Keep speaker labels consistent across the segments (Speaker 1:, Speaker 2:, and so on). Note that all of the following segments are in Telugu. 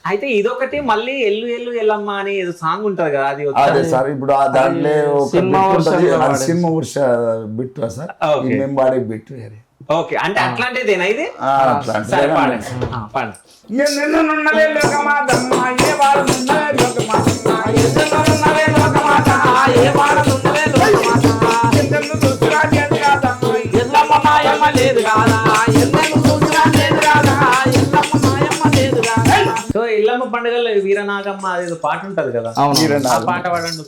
Speaker 1: అయితే ఇదొకటి మళ్ళీ ఎల్లు ఎల్లు ఎల్లమ్మ అని ఏదో సాంగ్ ఉంటది కదా, అది
Speaker 2: అదే సార్ ఇప్పుడు దాంట్లో ఒక
Speaker 3: సినిమా
Speaker 2: బిట్ ఉంటది,
Speaker 3: వర్షన్లో
Speaker 2: అది
Speaker 3: వాడేది.
Speaker 2: సినిమా వర్ష బిట్ సార్.
Speaker 1: ఓకే.
Speaker 2: ఈ మేము వాడే బిట్ వేరే.
Speaker 1: ఓకే, అంటే అట్లాంటిదేనా ఇది?
Speaker 2: అట్లాంటిదే
Speaker 1: సరే,
Speaker 2: కానీ.
Speaker 1: పాడండి. పాడండి.
Speaker 2: ఎన్నెన్నున్నవే లోకమాతమ్మ, ఏ వారమున్నవే లోకమాతమ్మ, ఎన్నెన్నున్నవే లోకమాత, ఏ వారమున్నవే లోకమాత, ఎన్నెన్ను చూసినా చేతి కాదమ్మ, ఎల్లమ్మ మాయమ్మ లేదు కాదా, ఎన్నెన్ను చూసినా చేతి కాదా, ఎల్లమ్మ మాయమ్మ లేదు కాదా.
Speaker 1: సో ఎల్లమ్మ పండుగలో వీరనాగమ్మ అదేదో పాట ఉంటది కదా, ఆ పాట పాడండి.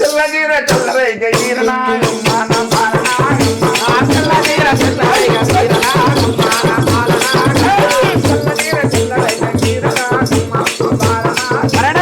Speaker 2: తెల్లగీర తెల్లరేగ వీరనాగమ్మ నా పాలనాగమ్మ, తెల్లగీర తెల్లరేగ వీరనాగమ్మ నా పాలనాగమ్మ, తెల్లగీర తెల్లరేగ వీరనాగమ్మ నా పాలనాగమ్మ,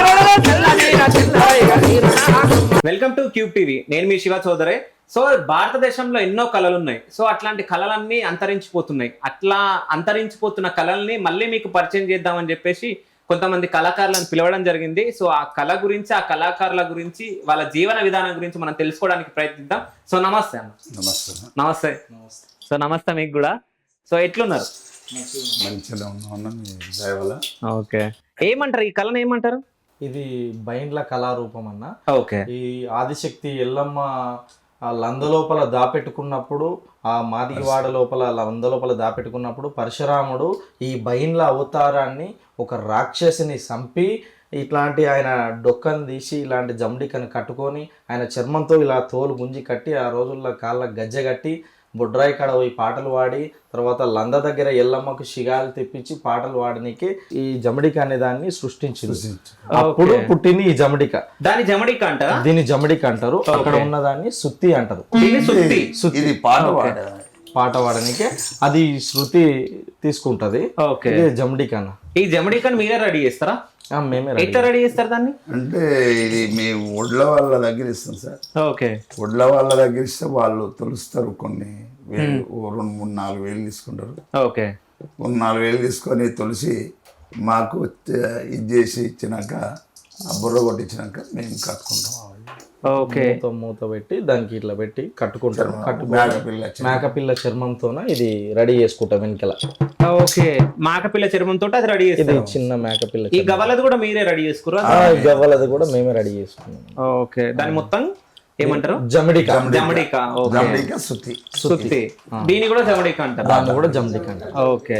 Speaker 2: తెల్లగీర తెల్లరేగ Veeranagamma.
Speaker 1: Welcome to cube TV, నేను మీ శివ చౌదరి. సో భారతదేశంలో ఎన్నో కళలు ఉన్నాయి. సో అట్లాంటి కళలన్నీ అంతరించిపోతున్నాయి. అట్లా అంతరించిపోతున్న కళల్ని మళ్ళీ మీకు పరిచయం చేద్దామని చెప్పేసి కొంతమంది కళాకారులను పిలవడం జరిగింది. సో ఆ కళ గురించి, ఆ కళాకారుల గురించి, వాళ్ళ జీవన విధానం గురించి మనం తెలుసుకోవడానికి ప్రయత్నిద్దాం. సో నమస్తే అన్న.
Speaker 2: నమస్తే.
Speaker 1: నమస్తే. సో నమస్తే మీకు కూడా. సో ఎట్లున్నారు?
Speaker 2: మంచిగా ఉన్నాం మీ దయ వల్ల.
Speaker 1: ఓకే, ఏమంటారు ఈ కళను, ఏమంటారు?
Speaker 3: ఇది బైండ్ల కళారూపం అన్న.
Speaker 1: ఓకే.
Speaker 3: ఈ ఆదిశక్తి ఎల్లమ్మ ఆ లంద లోపల దాపెట్టుకున్నప్పుడు, ఆ మాదిగవాడ లోపల లంద లోపల దాపెట్టుకున్నప్పుడు పరశురాముడు ఈ బైండ్ల అవతారాన్ని ఒక రాక్షసిని చంపి ఇట్లాంటి ఆయన డొక్కను తీసి ఇలాంటి జమడికను కట్టుకొని ఆయన చర్మంతో ఇలా తోలు గుంజి కట్టి ఆ రోజుల్లో కాళ్ళ గజ్జె కట్టి బొడ్రాయి కాడ పోయి పాటలు పాడి తర్వాత లంద దగ్గర ఎల్లమ్మకు షిగాలు తెప్పించి పాటలు పాడడానికి ఈ జమడిక అనే దాన్ని సృష్టించింది. అప్పుడు పుట్టింది ఈ జమడిక.
Speaker 1: దాని జమడిక అంటారా?
Speaker 3: దీన్ని జమడిక అంటారు. అక్కడ ఉన్న దాన్ని సుత్తి అంటారు.
Speaker 2: ఇది పాట పాడే
Speaker 3: పాట పాడడానికి అది శృతి తీసుకుంటది.
Speaker 1: ఓకే.
Speaker 3: ఇది జమడిక అన్న.
Speaker 1: ఈ జమడికను మీరే రెడీ చేస్తారా?
Speaker 3: మేమే
Speaker 1: ఎట్లా రెడీ చేస్తారు దాన్ని?
Speaker 2: అంటే ఇది మీ ఒడ్ల వాళ్ళ దగ్గర ఇస్తాం సార్.
Speaker 1: ఓకే.
Speaker 2: ఒడ్ల వాళ్ళ దగ్గర ఇస్తే వాళ్ళు తొలుస్తారు. కొన్ని వేలు, 2, 3, 4 వేలు తీసుకుంటారు.
Speaker 1: ఓకే.
Speaker 2: 3, 4 వేలు తీసుకొని తొలిసి మాకు ఇది చేసి ఇచ్చినాక, ఆ బుర్ర కొట్టించినాక మేము కట్టుకుంటాం.
Speaker 1: ఓకే.
Speaker 3: మూత పెట్టి దానికి ఇట్లా పెట్టి కట్టుకుంటారు.
Speaker 2: మేకపిల్ల
Speaker 3: చర్మంతోన ఇది రెడీ చేసుకుంటాం వెనకాల.
Speaker 1: ఓకే, మేకపిల్ల చర్మంతో అది రెడీ
Speaker 3: ఇది
Speaker 1: చేస్తారు.
Speaker 3: చిన్న మేకపిల్ల.
Speaker 1: ఈ గవ్వలది కూడా మీరే రెడీ చేసుకురా?
Speaker 3: గవ్వలది కూడా మేమే రెడీ చేసుకున్నాం.
Speaker 1: ఓకే. దాని మొత్తం ఏమంటారు?
Speaker 3: జమడిక.
Speaker 1: జమడిక.
Speaker 2: జమడిక సుత్తి.
Speaker 1: సుత్తి. దీని కూడా జమడిక అంటారు.
Speaker 3: దాన్ని కూడా జమడిక అంటారు.
Speaker 1: ఓకే.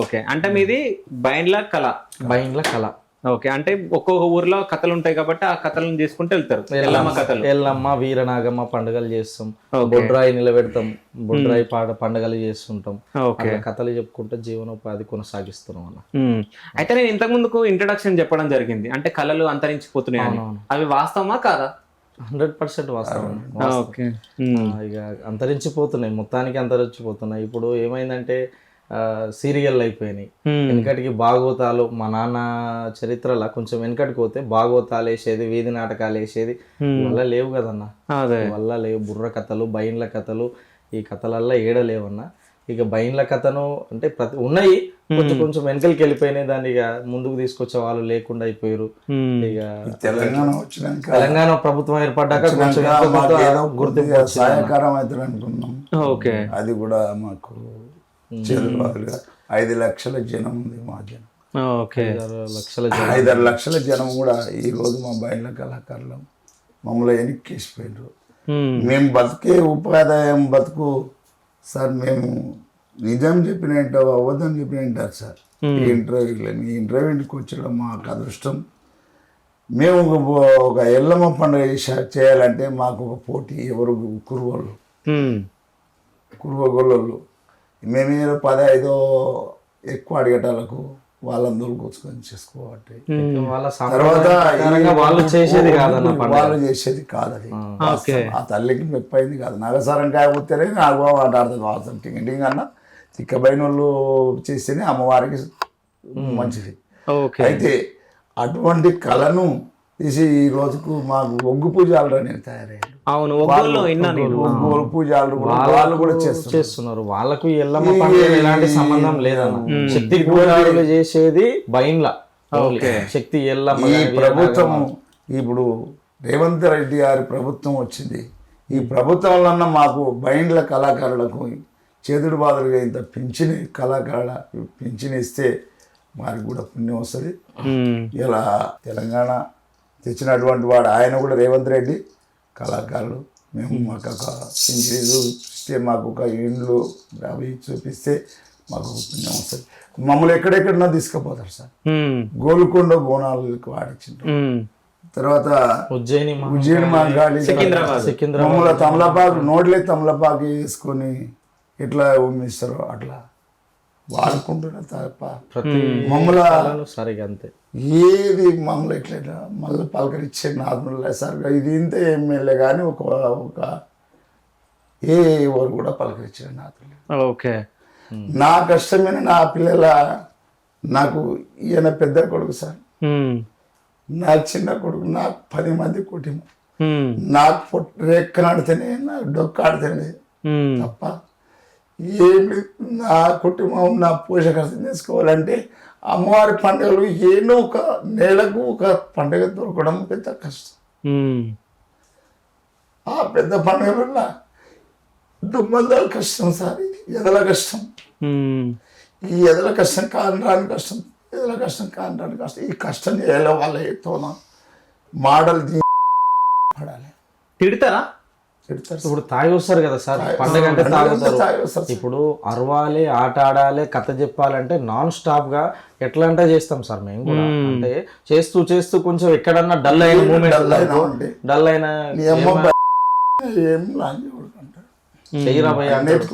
Speaker 1: ఓకే, అంటే మీది బైండ్ల కళ.
Speaker 3: బైండ్ల కళ.
Speaker 1: ఓకే, అంటే ఒక్కొక్క ఊర్లో కథలు ఉంటాయి కాబట్టి ఆ కథలను చేసుకుంటూ వెళ్తారు. ఎల్లమ్మ కథలు,
Speaker 3: ఎల్లమ్మ వీరనాగమ్మ పండుగలు చేస్తాం. బొడ్రాయి నిలబెడతాం. బొడ్రాయి పండుగలు చేస్తుంటాం.
Speaker 1: ఓకే.
Speaker 3: కథలు చెప్పుకుంటూ జీవనోపాధి కొనసాగిస్తున్నాం అన్న.
Speaker 1: అయితే నేను ఇంతకు ముందుకు ఇంట్రడక్షన్ చెప్పడం జరిగింది, అంటే కళలు అంతరించిపోతున్నాయి. అవి వాస్తవమా కాదా?
Speaker 3: 100% వాస్తవం.
Speaker 1: ఓకే.
Speaker 3: ఇక అంతరించిపోతున్నాయి, మొత్తానికి అంతరించిపోతున్నాయి. ఇప్పుడు ఏమైందంటే సీరియల్ అయిపోయినాయి. వెనకటికి భాగవతాలు, మా నాన్న చరిత్రలో కొంచెం వెనకటికి పోతే భాగవతాలు వేసేది, వీధి నాటకాలు వేసేది. వల్ల లేవు కదన్న, వల్ల లేవు. బుర్ర కథలు, బైండ్ల కథలు, ఈ కథలల్లా ఏడలేవన్నా. ఇక బైండ్ల కథను అంటే ఉన్నాయి, కొంచెం కొంచెం వెనకలికి వెళ్ళిపోయినాయి. దాన్ని ఇక ముందుకు తీసుకొచ్చే వాళ్ళు లేకుండా అయిపోయారు. ఇక తెలంగాణ ప్రభుత్వం ఏర్పడ్డాక
Speaker 2: గుర్తింపు సహాయకారం అవుతుంది అనుకున్నాం.
Speaker 1: ఓకే.
Speaker 2: అది కూడా మాకు 5 లక్షల జనం ఉంది మా జనం. 5-6 లక్షల జనం కూడా ఈ రోజు మా బయట కళాకారులు మమ్మల్ని వెనక్కేసిపోయినారు. మేము బతికే ఉపాధ్యాయం బతుకు సార్. మేము నిజం చెప్పినట్టు అబద్ధం చెప్పినట్టారు సార్. ఈ ఇంటర్వ్యూకి వచ్చడం మాకు అదృష్టం. మేము ఒక ఎల్లమ్మ పండుగ చేయాలంటే మాకు ఒక పోటీ. ఎవరు? కురువగొల్లోళ్ళు. మేమేదో 15 ఎక్కువ అడిగేటాలకు వాళ్ళందరూ కూర్చొని చేసుకోబట్టి తర్వాత వాళ్ళు చేసేది కాదు. అది ఆ తల్లికి మెప్పైంది కాదు. నగసారంకాయ పుత్తేనే నాకు మాట్లాడుతుంది. వాసన టింగ్ అన్న తిక్కబైన వాళ్ళు చేస్తేనే అమ్మవారికి మంచిది. అయితే అటువంటి కళను తీసి ఈ రోజుకు మాకు ఒగ్గు పూజలు నేను తయారయ్యాను.
Speaker 1: అవును,
Speaker 2: ఒగ్గు పూజలు వాళ్ళు కూడా
Speaker 3: చేస్తున్నారు. వాళ్ళకు ఎల్లమ్మ పండుగ ఎలాంటి సంబంధం లేదన్న. శక్తి పూజలు చేసేది బైండ్ల. శక్తి ఎల్లమ్మ.
Speaker 2: ఈ ప్రభుత్వం ఇప్పుడు రేవంత్ రెడ్డి గారి ప్రభుత్వం వచ్చింది. ఈ ప్రభుత్వం వలన మాకు బైండ్ల కళాకారులకు చేతుడు బాధలుగా ఇంత పింఛని కళాకారుల పింఛని ఇస్తే వారికి కూడా పుణ్యం వస్తుంది. ఇలా తెలంగాణ తెచ్చినటువంటి వాడు ఆయన కూడా రేవంత్ రెడ్డి కళాకారులు. మేము మాకు ఒక పింఛీలు ఇస్తే మాకు ఒక ఇండ్లు అవి చూపిస్తే మాకు ఒక పుణ్యం వస్తుంది. మమ్మల్ని ఎక్కడెక్కడన్నా తీసుకుపోతారు సార్. గోల్కొండ బోనాలకు ఆడించిండ్రు. తర్వాత ఉజ్జయిని మహంకాళి మమ్మల్ని తమలపాకు నోట్లే తమలపాకు వేసుకొని ఎట్లా ఉమ్మిస్తారో అట్లా వాడుకుంటున్నా తప్ప మమ్మల్ని
Speaker 3: సరిగా అంతే
Speaker 2: ఏది మమ్మల్ని ఎట్లా మళ్ళీ పలకరించే నార్మల్ సార్. ఇది ఇంత ఎమ్మెల్యే కానీ ఒక ఏ ఎవరు కూడా పలకరించారు నాతో.
Speaker 1: ఓకే,
Speaker 2: నా కష్టమైన నా పిల్లల నాకు ఈయన పెద్ద కొడుకు సార్, నా చిన్న కొడుకు, నాకు 10 మంది కుటుంబం. నాకు రేక్కనాడితేనే నాకు డొక్కాడితేనే తప్ప ఏమి నా కుటుంబం నా పోషకార్థం చేసుకోవాలంటే అమ్మవారి పండుగలు ఏనో ఒక నెలకు ఒక పండుగ దొరకడం పెద్ద కష్టం. ఆ పెద్ద పండుగల దుమ్మల కష్టం సార్, ఎదల కష్టం. ఈ ఎదల కష్టం కానరాని కష్టం, ఎదల కష్టం కానరాని కష్టం. ఈ కష్టం ఎలా వాళ్ళ ఎత్తున మాటలు పడాలి.
Speaker 1: తిడతారా?
Speaker 3: ఇప్పుడు తాగి వస్తారు కదా సార్, పండగ అంటే తాగుతారు. ఇప్పుడు అరవాలి, ఆట ఆడాలి, కథ చెప్పాలంటే నాన్ స్టాప్ గా ఎట్లా అంటే చేస్తాం సార్ మేము కూడా. అంటే చేస్తూ చేస్తూ కొంచెం ఎక్కడన్నా డల్ అయిన మూమెంట్, డల్ అయిన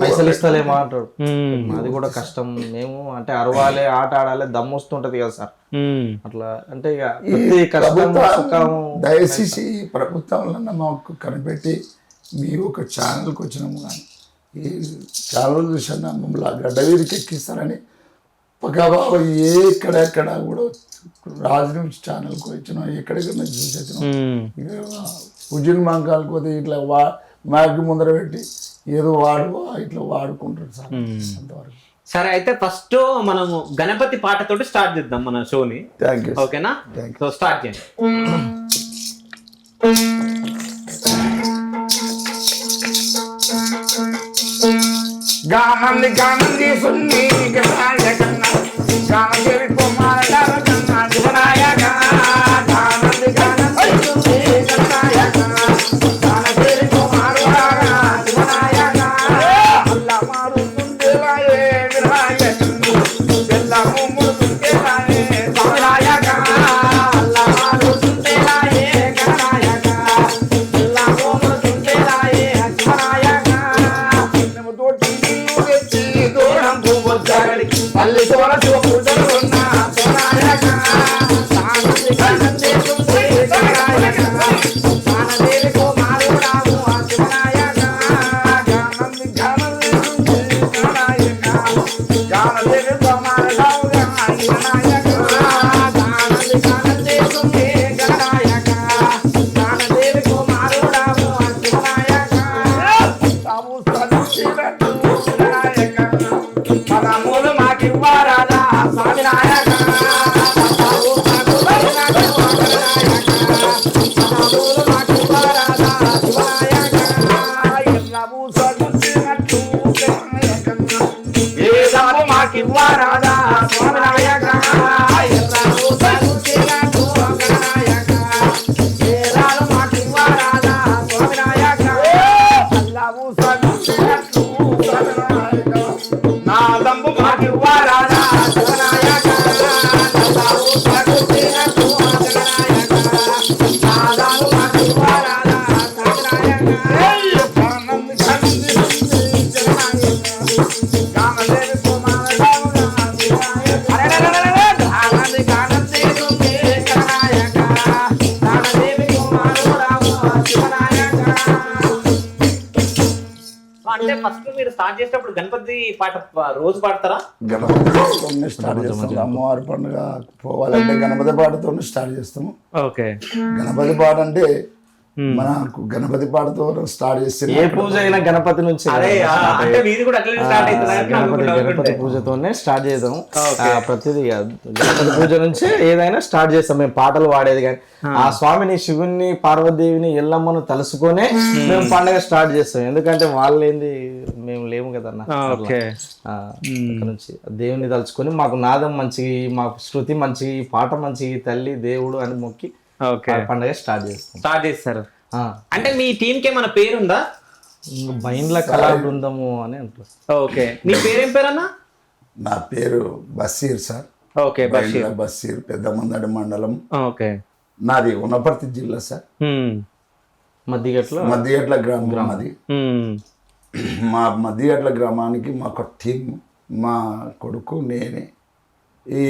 Speaker 3: పైసలు ఇస్తలేమో అంటాడు. అది కూడా కష్టం. మేము అంటే అరవాలి, ఆట ఆడాలి, దమ్ము వస్తుంటది కదా సార్. అట్లా అంటే ఇక
Speaker 2: దయచేసి ప్రభుత్వంలో మాకు కనిపెట్టి మీ ఒక ఛానల్కి వచ్చినాము కానీ ఈ ఛానల్ చూసాను మమ్మల్ని గడ్డవీరికి ఎక్కిస్తారని పక్కబాబు ఎక్కడెక్కడ కూడా రాజు నుంచి ఛానల్కి వచ్చినాం, ఎక్కడెక్కడ చూసి వచ్చినాం. ఉజ్జయిని మహంకాళికి పోతే ఇట్లా మ్యాగ్ ముందర పెట్టి ఏదో ఇట్లా వాడుకుంటారు సార్. అంతవరకు
Speaker 1: సరే, అయితే ఫస్ట్ మనము గణపతి పాటతోటి స్టార్ట్ చేద్దాం మన షోని.
Speaker 2: Thank you.
Speaker 1: ఓకేనా? సో స్టార్ట్ చేయండి.
Speaker 2: గానంది గానంది సున్ని గణాయ గణ గానదేవి కుమార గణ గణాయ గానంది గానంది సున్ని గణాయ గానదేవి కుమార గణాయ అల్లా మారుతుందేలాయే విరాయ ఎల్లము మురుతుందేలాయే గణాయ అల్లా మారుతుందేలాయే గణాయ ఎల్లము మురుతుందేలాయే గణాయ పల్లి సోన చూపుతున్నా సోనాయక సానంది కన్నందే సుందే సోనాయక సానదేవి కుమారుడాము సోనాయక గానంది గానంది సుందే సోనాయక గానదేవి కుమారుడాము సోనాయక గానంది గానంది సుందే సోనాయక గానదేవి కుమారుడాము సోనాయక తాము సదశిరటు సోనాయక పదమూలు మాకివ్వారాదా స్వామి నాయక పదమూలు మాకివ్వారాదా శివనాయక ఎల్లము సగుచ్చినట్టు వేదము మాకివ్వారాదా స్వామి నాయక ఎల్లము సగుచ్చినట్టు నాయక వేదాలు మాకివ్వారాదా స్వామి నాయక ఎల్లము సగుచ్చినట్టు నాదంబు మాకివ్వారాదా శివనాయక నాదాము సగుచ్చినట్టు నాయక నాదాము మాకివ్వారాదా శివనాయక గానంది గంది శివనాయక గానదేవి కుమారరావు శివనాయక గానంది గానంది శివనాయక గానదేవి కుమారరావు శివనాయక.
Speaker 1: అంటే ఫస్ట్ మీరు స్టార్ట్ చేసేటప్పుడు గణపతి పాట రోజు పాడతారా?
Speaker 2: గణపతి పాటతో స్టార్ట్ చేస్తాం. అమ్మవారి పండుగ పోవాలంటే గణపతి పాటతో స్టార్ట్ చేస్తాము.
Speaker 1: ఓకే.
Speaker 2: గణపతి పాట అంటే మనకు గణపతి పాటతో స్టార్ట్ చేస్తే
Speaker 3: ఏ పూజ అయినా గణపతి నుంచి
Speaker 1: అదే అంటే మీది కూడా అట్లనే స్టార్ట్
Speaker 3: గణపతి పూజతోనే స్టార్ట్ చేద్దాం. ప్రతిదీ గణపతి పూజ నుంచి ఏదైనా స్టార్ట్ చేస్తాం మేము, పాటలు పాడేది కానీ ఆ స్వామిని, శివుని, పార్వతీదేవిని, ఎల్లమ్మను తలుసుకొనే మేము పండగ స్టార్ట్ చేస్తాం. ఎందుకంటే వాళ్ళు ఏంది మేము లేము కదా అన్న. అక్కడ నుంచి దేవుని తలుచుకొని మాకు నాదం మంచిగా, మాకు శృతి మంచిగా, పాట మంచిగా, తల్లి దేవుడు అని మొక్కి పండగ స్టార్ట్
Speaker 1: చేస్తారు. అంటే మీ టీం కి ఏమైనా పేరు ఉందా?
Speaker 3: బైండ్ల కళా బృందము అని అంటారు.
Speaker 1: ఓకే, మీ పేరేం పేరు అన్న?
Speaker 2: నా పేరు బషీర్ సార్.
Speaker 1: ఓకే,
Speaker 2: బషీర్, పెద్దమందడి మండలం.
Speaker 1: ఓకే,
Speaker 2: నాది ఉన్నపర్తి జిల్లా సార్. మధ్యగట్ల గ్రామం అది. మా మధ్యగట్ల గ్రామానికి మాకు టీం, మా కొడుకు, నేనే ఈ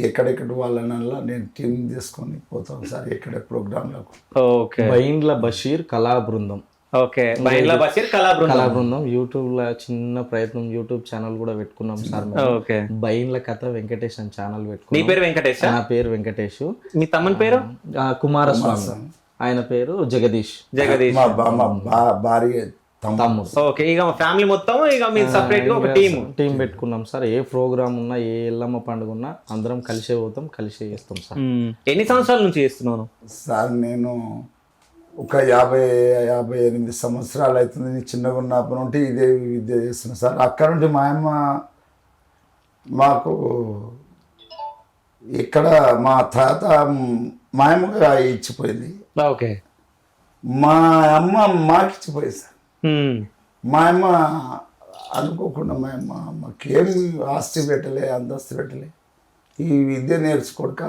Speaker 2: ఎక్కడెక్కడ వాళ్ళనల్లా నేను టీం తీసుకొని పోతాం సార్ ఎక్కడ ప్రోగ్రాంలకు.
Speaker 1: ఓకే,
Speaker 3: బైండ్ల బషీర్ కళా బృందం.
Speaker 1: ఓకే, బైండ్ల బషీర్ కళా బృందం.
Speaker 3: యూట్యూబ్ లో చిన్న ప్రయత్నం, యూట్యూబ్ ఛానల్ కూడా పెట్టుకున్నాం సార్.
Speaker 1: ఓకే,
Speaker 3: బైండ్ల కథ వెంకటేష్ అని ఛానల్ పెట్టుకున్నాం.
Speaker 1: మీ పేరు వెంకటేష్?
Speaker 3: నా పేరు వెంకటేష్.
Speaker 1: మీ తమ్ముని పేరు?
Speaker 3: కుమారస్వామి. ఆయన పేరు జగదీష్.
Speaker 2: మా భార్య తమ్ముడు.
Speaker 1: ఓకే, ఇక ఫ్యామిలీ మొత్తం ఇక మీరు సపరేట్ గా ఒక టీం
Speaker 3: పెట్టుకున్నాం సార్. ఏ ప్రోగ్రామ్ ఉన్నా, ఏ ఎల్లమ్మ పండుగ ఉన్నా అందరం కలిసే పోతాం, కలిసే చేస్తాం సార్.
Speaker 1: ఎన్ని సంవత్సరాల నుంచి చేస్తున్నాను
Speaker 2: సార్? నేను ఒక 58 సంవత్సరాలు అవుతుంది. నేను చిన్నగా ఉన్నప్పటి నుండి ఇదే విద్య చేస్తున్నాను సార్. అక్కడ నుండి మా అమ్మ మాకు ఇక్కడ మా తాత మా అమ్మగా ఇచ్చిపోయింది.
Speaker 1: ఓకే,
Speaker 2: మా అమ్మ మాకు ఇచ్చిపోయింది సార్. మా అమ్మ అనుకోకుండా మా అమ్మ మాకేం ఆస్తి పెట్టలే, అంతస్తు పెట్టలే, ఈ విద్య నేర్చుకోక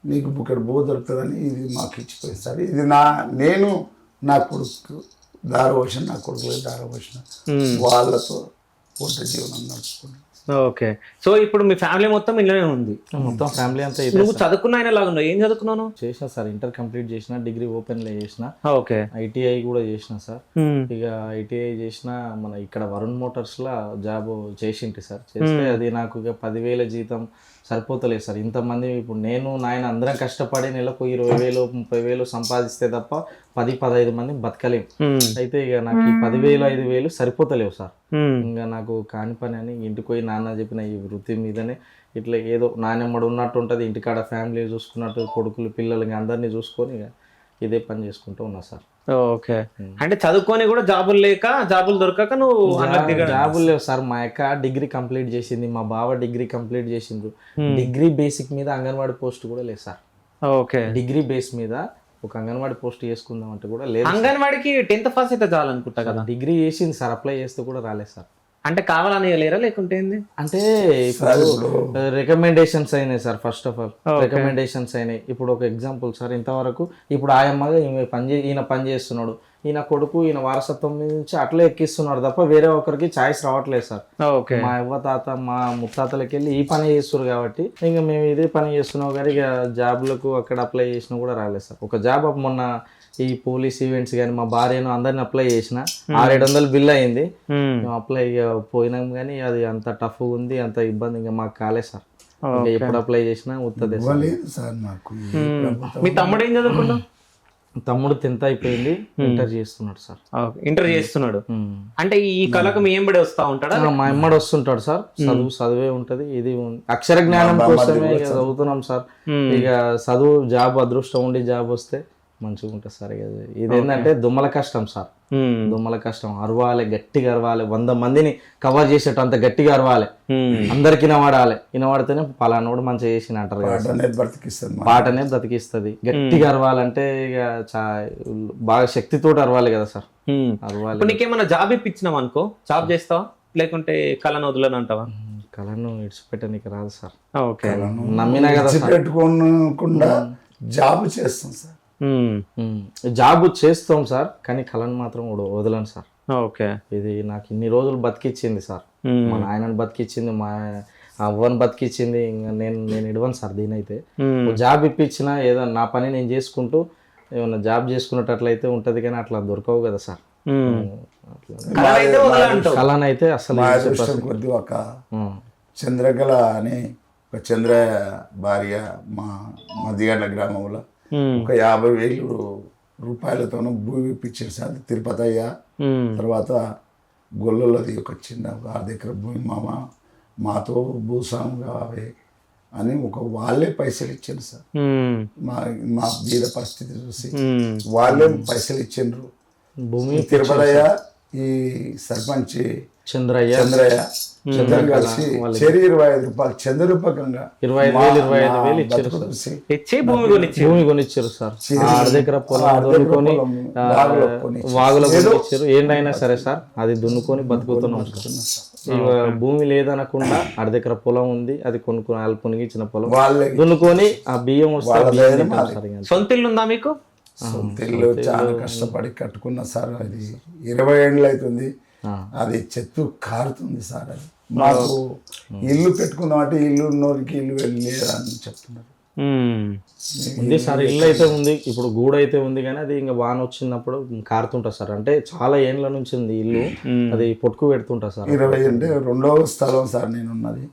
Speaker 2: నీకు ఇక్కడ బో దొరుకుతుందని ఇది మాకు ఇచ్చిపోయింది సార్. ఇది నేను నా కొడుకు దారపోసిన, నా కొడుకులే దారపోసిన, వాళ్ళతో పూట జీవనం నడుచుకున్నాను.
Speaker 1: ఓకే, సో ఇప్పుడు మీ ఫ్యామిలీ మొత్తం ఇంట్లోనే ఉంది?
Speaker 3: మొత్తం ఫ్యామిలీ అంతా.
Speaker 1: నువ్వు చదువుకున్న ఆయన లాగా ఉన్నావు. ఏం చదువుకున్నాను?
Speaker 3: చేసిన సార్, ఇంటర్ కంప్లీట్ చేసిన, డిగ్రీ ఓపెన్ లో చేసిన.
Speaker 1: ఓకే,
Speaker 3: ఐటీఐ కూడా చేసిన సార్. ఇక ఐటీఐ చేసిన మన ఇక్కడ వరుణ్ మోటార్స్ లా జాబ్ చేసింటి సార్. చేస్తే అది నాకు ఇక 10,000 జీతం సరిపోతలేదు సార్. ఇంతమంది ఇప్పుడు నేను నాయన అందరం కష్టపడి నెలకు 20,000 30,000 సంపాదిస్తే తప్ప 10-15 మంది బతకలేము. అయితే ఇక నాకు ఈ 10,000 5,000 సరిపోతలేవు సార్. ఇంకా నాకు కాని పని అని ఇంటికి పోయి నాన్న చెప్పిన ఈ వృత్తి మీదనే ఇట్లా ఏదో నాన్నమ్మడు ఉన్నట్టు ఉంటుంది, ఇంటికాడ ఫ్యామిలీ చూసుకున్నట్టు, కొడుకులు పిల్లలు అందరినీ చూసుకొని ఇక ఇదే పని చేసుకుంటూ ఉన్నా సార్.
Speaker 1: ఓకే, అంటే చదువుకొని కూడా జాబులు దొరకక నువ్వు?
Speaker 3: జాబులు లేవు సార్. మా అక్క డిగ్రీ కంప్లీట్ చేసింది, మా బావ డిగ్రీ కంప్లీట్ చేసిండ్రు. డిగ్రీ బేసిక్ మీద అంగన్వాడీ పోస్ట్ కూడా లేదు సార్.
Speaker 1: ఓకే,
Speaker 3: డిగ్రీ బేస్ మీద ఒక అంగన్వాడీ పోస్ట్ చేసుకుందాం అంటే కూడా లేదు.
Speaker 1: అంగన్వాడికి 10th పాస్ అయితే చాలనుకుంటా కదా?
Speaker 3: డిగ్రీ చేసింది సార్, అప్లై చేస్తే కూడా రాలేదు సార్.
Speaker 1: అంటే కావాలని లేరా లేకుంటే అంటే
Speaker 3: ఇప్పుడు రికమెండేషన్స్ అయినాయి sir. First of all recommendations అయినాయి. ఇప్పుడు ఒక ఎగ్జాంపుల్ సార్, ఇంతవరకు ఇప్పుడు ఆయమ్మగా ఈయన పని చేస్తున్నాడు, ఈయన కొడుకు ఈయన వారసత్వం నుంచి అట్లా ఎక్కిస్తున్నాడు తప్ప వేరే ఒకరికి ఛాయిస్ రావట్లేదు సార్. మా అవ్వ తాత మా ముత్తాతలకి వెళ్ళి ఈ పని చేస్తున్నారు కాబట్టి ఇంకా మేము ఇదే పని చేస్తున్నాం. కానీ ఇక జాబ్లకు అక్కడ అప్లై చేసినా కూడా రాలేదు సార్. ఒక జాబ్ మొన్న ఈ పోలీస్ ఈవెంట్స్ కానీ మా భార్యను అందరిని అప్లై చేసిన 600-700 బిల్ అయింది. మేము అప్లై పోయినాం కానీ అది అంత టఫ్ ఉంది, అంత ఇబ్బంది ఇంకా మాకు కాలేదు సార్. ఎప్పుడు అప్లై చేసినా ఉత్తదే
Speaker 2: సార్. నాకు
Speaker 1: మీ తమ్ముడు ఏం చదువుకున్నాడు?
Speaker 3: తమ్ముడు 10th అయిపోయింది, ఇంటర్ చేస్తున్నాడు సార్.
Speaker 1: ఇంటర్ చేస్తున్నాడు అంటే ఈ కళకు మీ ఎంబడి వస్తా ఉంటాడా?
Speaker 3: మా ఎమ్మడి వస్తుంటాడు సార్. చదువే ఉంటది, ఇది అక్షర జ్ఞానం కోసమే చదువుతున్నాం సార్. ఇక చదువు జాబ్ అదృష్టం ఉండి జాబ్ వస్తే మంచిగా ఉంటుంది సార్. ఇది ఏంటంటే దుమ్మల కష్టం సార్. దుమ్మల కష్టం. అరవాలి, గట్టిగా అరవాలి, 100 మందిని కవర్ చేసేట అంత గట్టిగా అరవాలి, అందరికి వినబడితేనే పలానోడు మంచిగా చేసిన అంటారు కదా. పాటనే బ్రతికిస్తుంది. గట్టిగా అరవాలంటే ఇక బాగా శక్తితోటి అరవాలి కదా సార్. అరవాలి.
Speaker 1: నీకేమన్నా జాబ్ ఇప్పించినావు అనుకో, జాబ్ చేస్తావా లేకుంటే కళను వదలని అంటావా?
Speaker 3: కళను విడిచిపెట్టడానికి రాదు సార్.
Speaker 1: ఓకే,
Speaker 3: నమ్మినా కదా
Speaker 2: పెట్టుకోకుండా జాబ్ చేస్తాం సార్.
Speaker 3: జాబ్ చేస్తాం సార్, కానీ కళను మాత్రం వదలను సార్.
Speaker 1: ఓకే,
Speaker 3: ఇది నాకు ఇన్ని రోజులు బతికిచ్చింది సార్. మా నాయనని బతికిచ్చింది, మా అవ్వని బతికిచ్చింది. ఇంకా నేను ఇడవను సార్ దీనైతే. జాబ్ ఇప్పించిన ఏదో నా పని నేను చేసుకుంటూ ఏమన్నా జాబ్ చేసుకున్నట్లయితే ఉంటది, కానీ అట్లా దొరకవు కదా సార్. కళనైతే అసలు
Speaker 2: కొద్ది ఒక చంద్రకళ అని ఒక చంద్ర భార్య మా మధ్యగడ్డ గ్రామంలో ఒక 50,000 రూపాయలతోనూ భూమి ఇప్పించారు సార్. తిరుపతి అయ్యా, తర్వాత గొల్లలది ఒక చిన్న 6 ఎకరాల భూమి మాతో భూస్వామి కావాలి అని వాళ్ళే పైసలు ఇచ్చారు సార్. మా బీద పరిస్థితి చూసి వాళ్ళే పైసలు ఇచ్చిండ్రు.
Speaker 3: భూమి
Speaker 2: తిరుపతి అయ్యా, ఈ సర్పంచ్
Speaker 3: చంద్రయ్య
Speaker 2: ఇద్దరు కలిసి చెరి 25 రూపాయలు చంద్రరూపకంగా
Speaker 3: 25,000 ఇచ్చి భూమి కొనిచ్చారు సార్. 6 ఎకరాల పొలం దున్నుకొని వాగులో కొనిచ్చారు. ఏంటైనా సరే సార్ అది దున్నుకొని బతుకుతున్నాం. భూమి లేదనకుండా 6 ఎకరాల పొలం ఉంది, అది కొనుక్కొని కొనిగించిన పొలం దున్నుకొని ఆ బియ్యం వస్తే.
Speaker 1: సొంత ఇల్లు ఉందా మీకు?
Speaker 2: సొంత ఇల్లు చాలా కష్టపడి కట్టుకున్నా సార్. అది 20 ఏళ్ళు అవుతుంది. అది చెట్టు కారుతుంది సార్. అది మాకు ఇల్లు పెట్టుకున్నామంటే ఇల్లు ఉన్నోరికి ఇల్లు వెళ్ళలేదా అని చెప్తున్నారు.
Speaker 3: ఉంది సార్, ఇల్లు అయితే ఉంది, ఇప్పుడు గూడు అయితే ఉంది, కానీ అది ఇంకా వాన వచ్చినప్పుడు కారుతుంటా సార్. అంటే చాలా ఏండ్ల నుంచి ఉంది ఇల్లు, అది పొట్టుకు పెడుతుంటా సార్.
Speaker 2: 20 అంటే 2వ స్థలం సార్ నేనున్నది.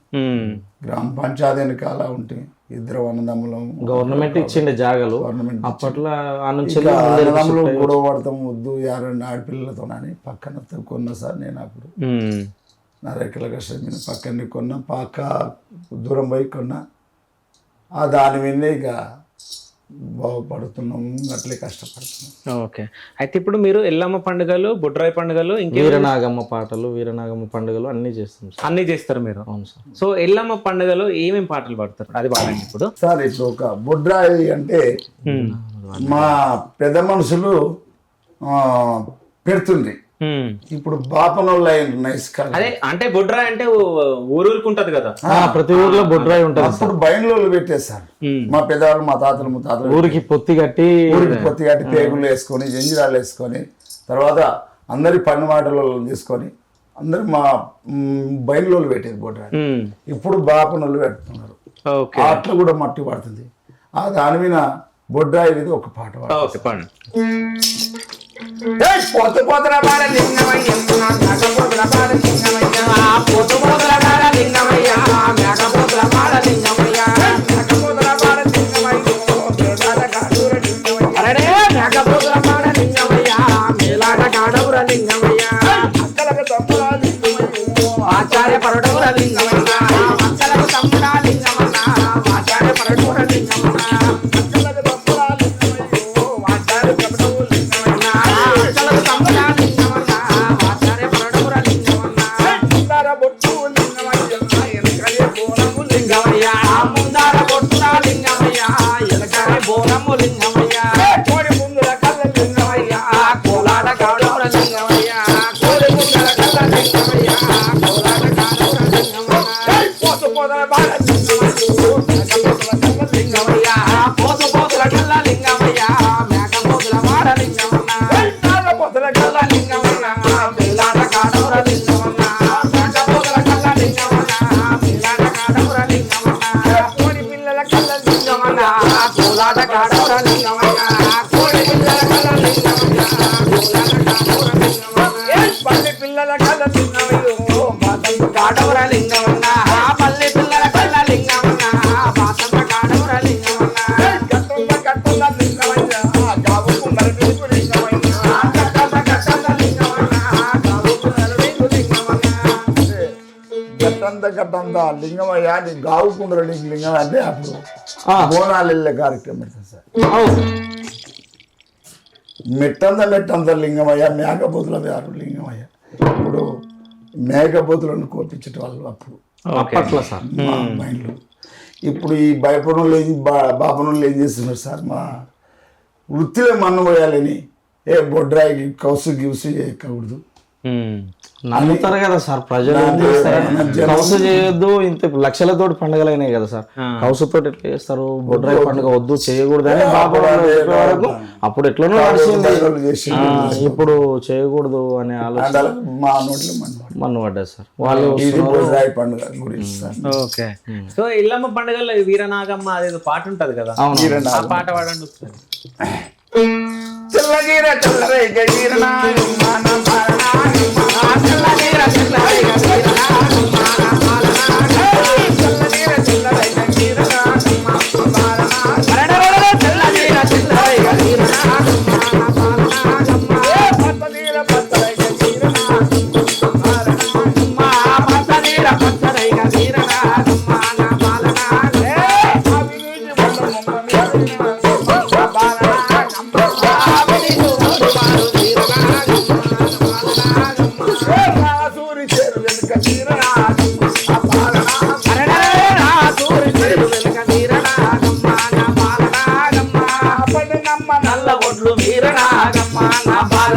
Speaker 2: గ్రామ పంచాయతీ వెనకాల ఉంటే 2 అన్నదమ్ములం.
Speaker 3: గవర్నమెంట్ ఇచ్చిండే జాగాలు అప్పట్లో. ఆ నుంచి
Speaker 2: అన్నదమ్ములు గొడవ పడతాం వద్దు 2 ఆడపిల్లలతో అని పక్కన కొన్నా సార్. నేను అప్పుడు నా రెక్కల కష్టం మీద పక్కనే కొన్నా, పక్క దూరం పోయి కొన్నా. దాని మీద ఇక బాగుపడుతున్నాము, అట్లే కష్టపడుతున్నాం.
Speaker 1: ఓకే. అయితే ఇప్పుడు మీరు ఎల్లమ్మ పండుగలు, బొడ్రాయి పండుగలు,
Speaker 3: వీరనాగమ్మ పాటలు, వీరనాగమ్మ పండుగలు అన్ని చేస్తాం సార్.
Speaker 1: అన్ని చేస్తారు మీరు?
Speaker 3: అవును సార్.
Speaker 1: సో ఎల్లమ్మ పండుగలో ఏమేమి పాటలు పాడతారు అది బాగా ఇప్పుడు
Speaker 2: సార్? ఇప్పుడు ఒక బొడ్రాయి అంటే మా పెద్ద మనుషులు పెడుతుంది. ఇప్పుడు బాపనోళ్ళు అయ్యింది నైస్.
Speaker 1: అదే అంటే బొడ్రాయి అంటే ఊరికి ఉంటది కదా,
Speaker 3: ప్రతి ఊర్లో బొడ్రాయి ఉంటుంది.
Speaker 2: అప్పుడు బయలులో పెట్టేశారు మా పెద్దవాళ్ళు, మా తాతలు ముత్తాతలు.
Speaker 3: ఊరికి పొత్తి కట్టి
Speaker 2: పేగులు వేసుకొని జంజిరాలు వేసుకొని, తర్వాత అందరి పన్ను మాటలు తీసుకొని అందరు మా బయలులో పెట్టేది బొడ్రాయి. ఇప్పుడు బాపనోళ్ళు పెడుతున్నారు. అట్లా కూడా మట్టి పడుతుంది. దాని మీద బొడ్రాయి మీద ఒక పాట పాడు.
Speaker 4: పోతు పోతుల బాల లింగమయ్య మేకపోతుల బాల లింగమయ్య పోతుల బాల లింగమయ్య మేకపోతుల బాల లింగమయ్య మేకపోతుల బాల లింగమయ్య మేలాట కాడూర లింగమయ్య అరే మేకపోతుల బాల లింగమయ్య మేలాట కాడూర లింగమయ్య అక్కలకు తమ్ముడ లింగమయ్య ఆచార్య పరడూర లింగమయ్య అక్కలకు తమ్ముడ లింగమయ్య ఆచార్య పరడూర లింగమయ్య అక్కలకు తమ్ముడ లింగమయ్య ఆచార్య పరడూర లింగమయ్య పిల్లల కళ్ళ లింగమయ్యో కాడవర లింగమన్న పల్లె పిల్లల కళ్ళ లింగమన్న బాసమ్మ కాడవర లింగమన్న గట్టుల గట్టుల లింగమయ్య గావుకు నరవేకు లింగమయ్య గట్టల లింగమన్న గావుకు నరవేకు లింగమన్న
Speaker 2: గట్టంత లింగమయ్య నీ గావుకుండ్ర లింగం అంటే అప్పుడు బోనాలు వెళ్ళే కార్యక్రమం పెడతాం సార్. మెట్టంత లింగమయ్య మేకపోతుల వేరు లింగమయ్య. ఇప్పుడు మేకపోతులను కోపించే వాళ్ళు అప్పుడు
Speaker 3: అప్పట్లో సార్
Speaker 2: మా మైండ్లో. ఇప్పుడు ఈ భయపడంలో బాపనంలో ఏం చేస్తున్నారు సార్? మా వృత్తిలో మన్ను పోయాలని బొడ్రాయికి కౌసు గివుసు చేయకూడదు
Speaker 3: నమ్ముతారు కదా సార్ ప్రజలు. కౌసు చేయొద్దు, ఇంత లక్షలతో పండుగలు అయినాయి కదా సార్. కౌసుతో ఎట్లా చేస్తారు? బొడ్రాయి పండుగ వద్దు చేయకూడదు అని వరకు అప్పుడు ఎట్లనో నడిచింది. ఇప్పుడు చేయకూడదు అనే ఆలోచన
Speaker 2: మా నోట్లో
Speaker 3: మన్ను పడ్డారు సార్ వాళ్ళు.
Speaker 2: బొడ్రాయి పండుగ గురించి సార్.
Speaker 1: ఓకే. సో ఎల్లమ్మ పండుగలో వీరనాగమ్మ అదేదో పాట ఉంటది కదా, ఆ పాట పాడండి ఒకసారి.
Speaker 4: తెల్లగీర తెల్లరేగ వీరనాగమ్మ నా పాలనాగమ్మ తెల్లగీర తెల్లరేగ వీరనాగమ్మ నా పాలనాగమ్మ తెల్లగీర తెల్లరేగ వీరనాగమ్మ నా పాలనాగమ్మ తెల్లగీర తెల్లరేగ వీరనాగమ్మ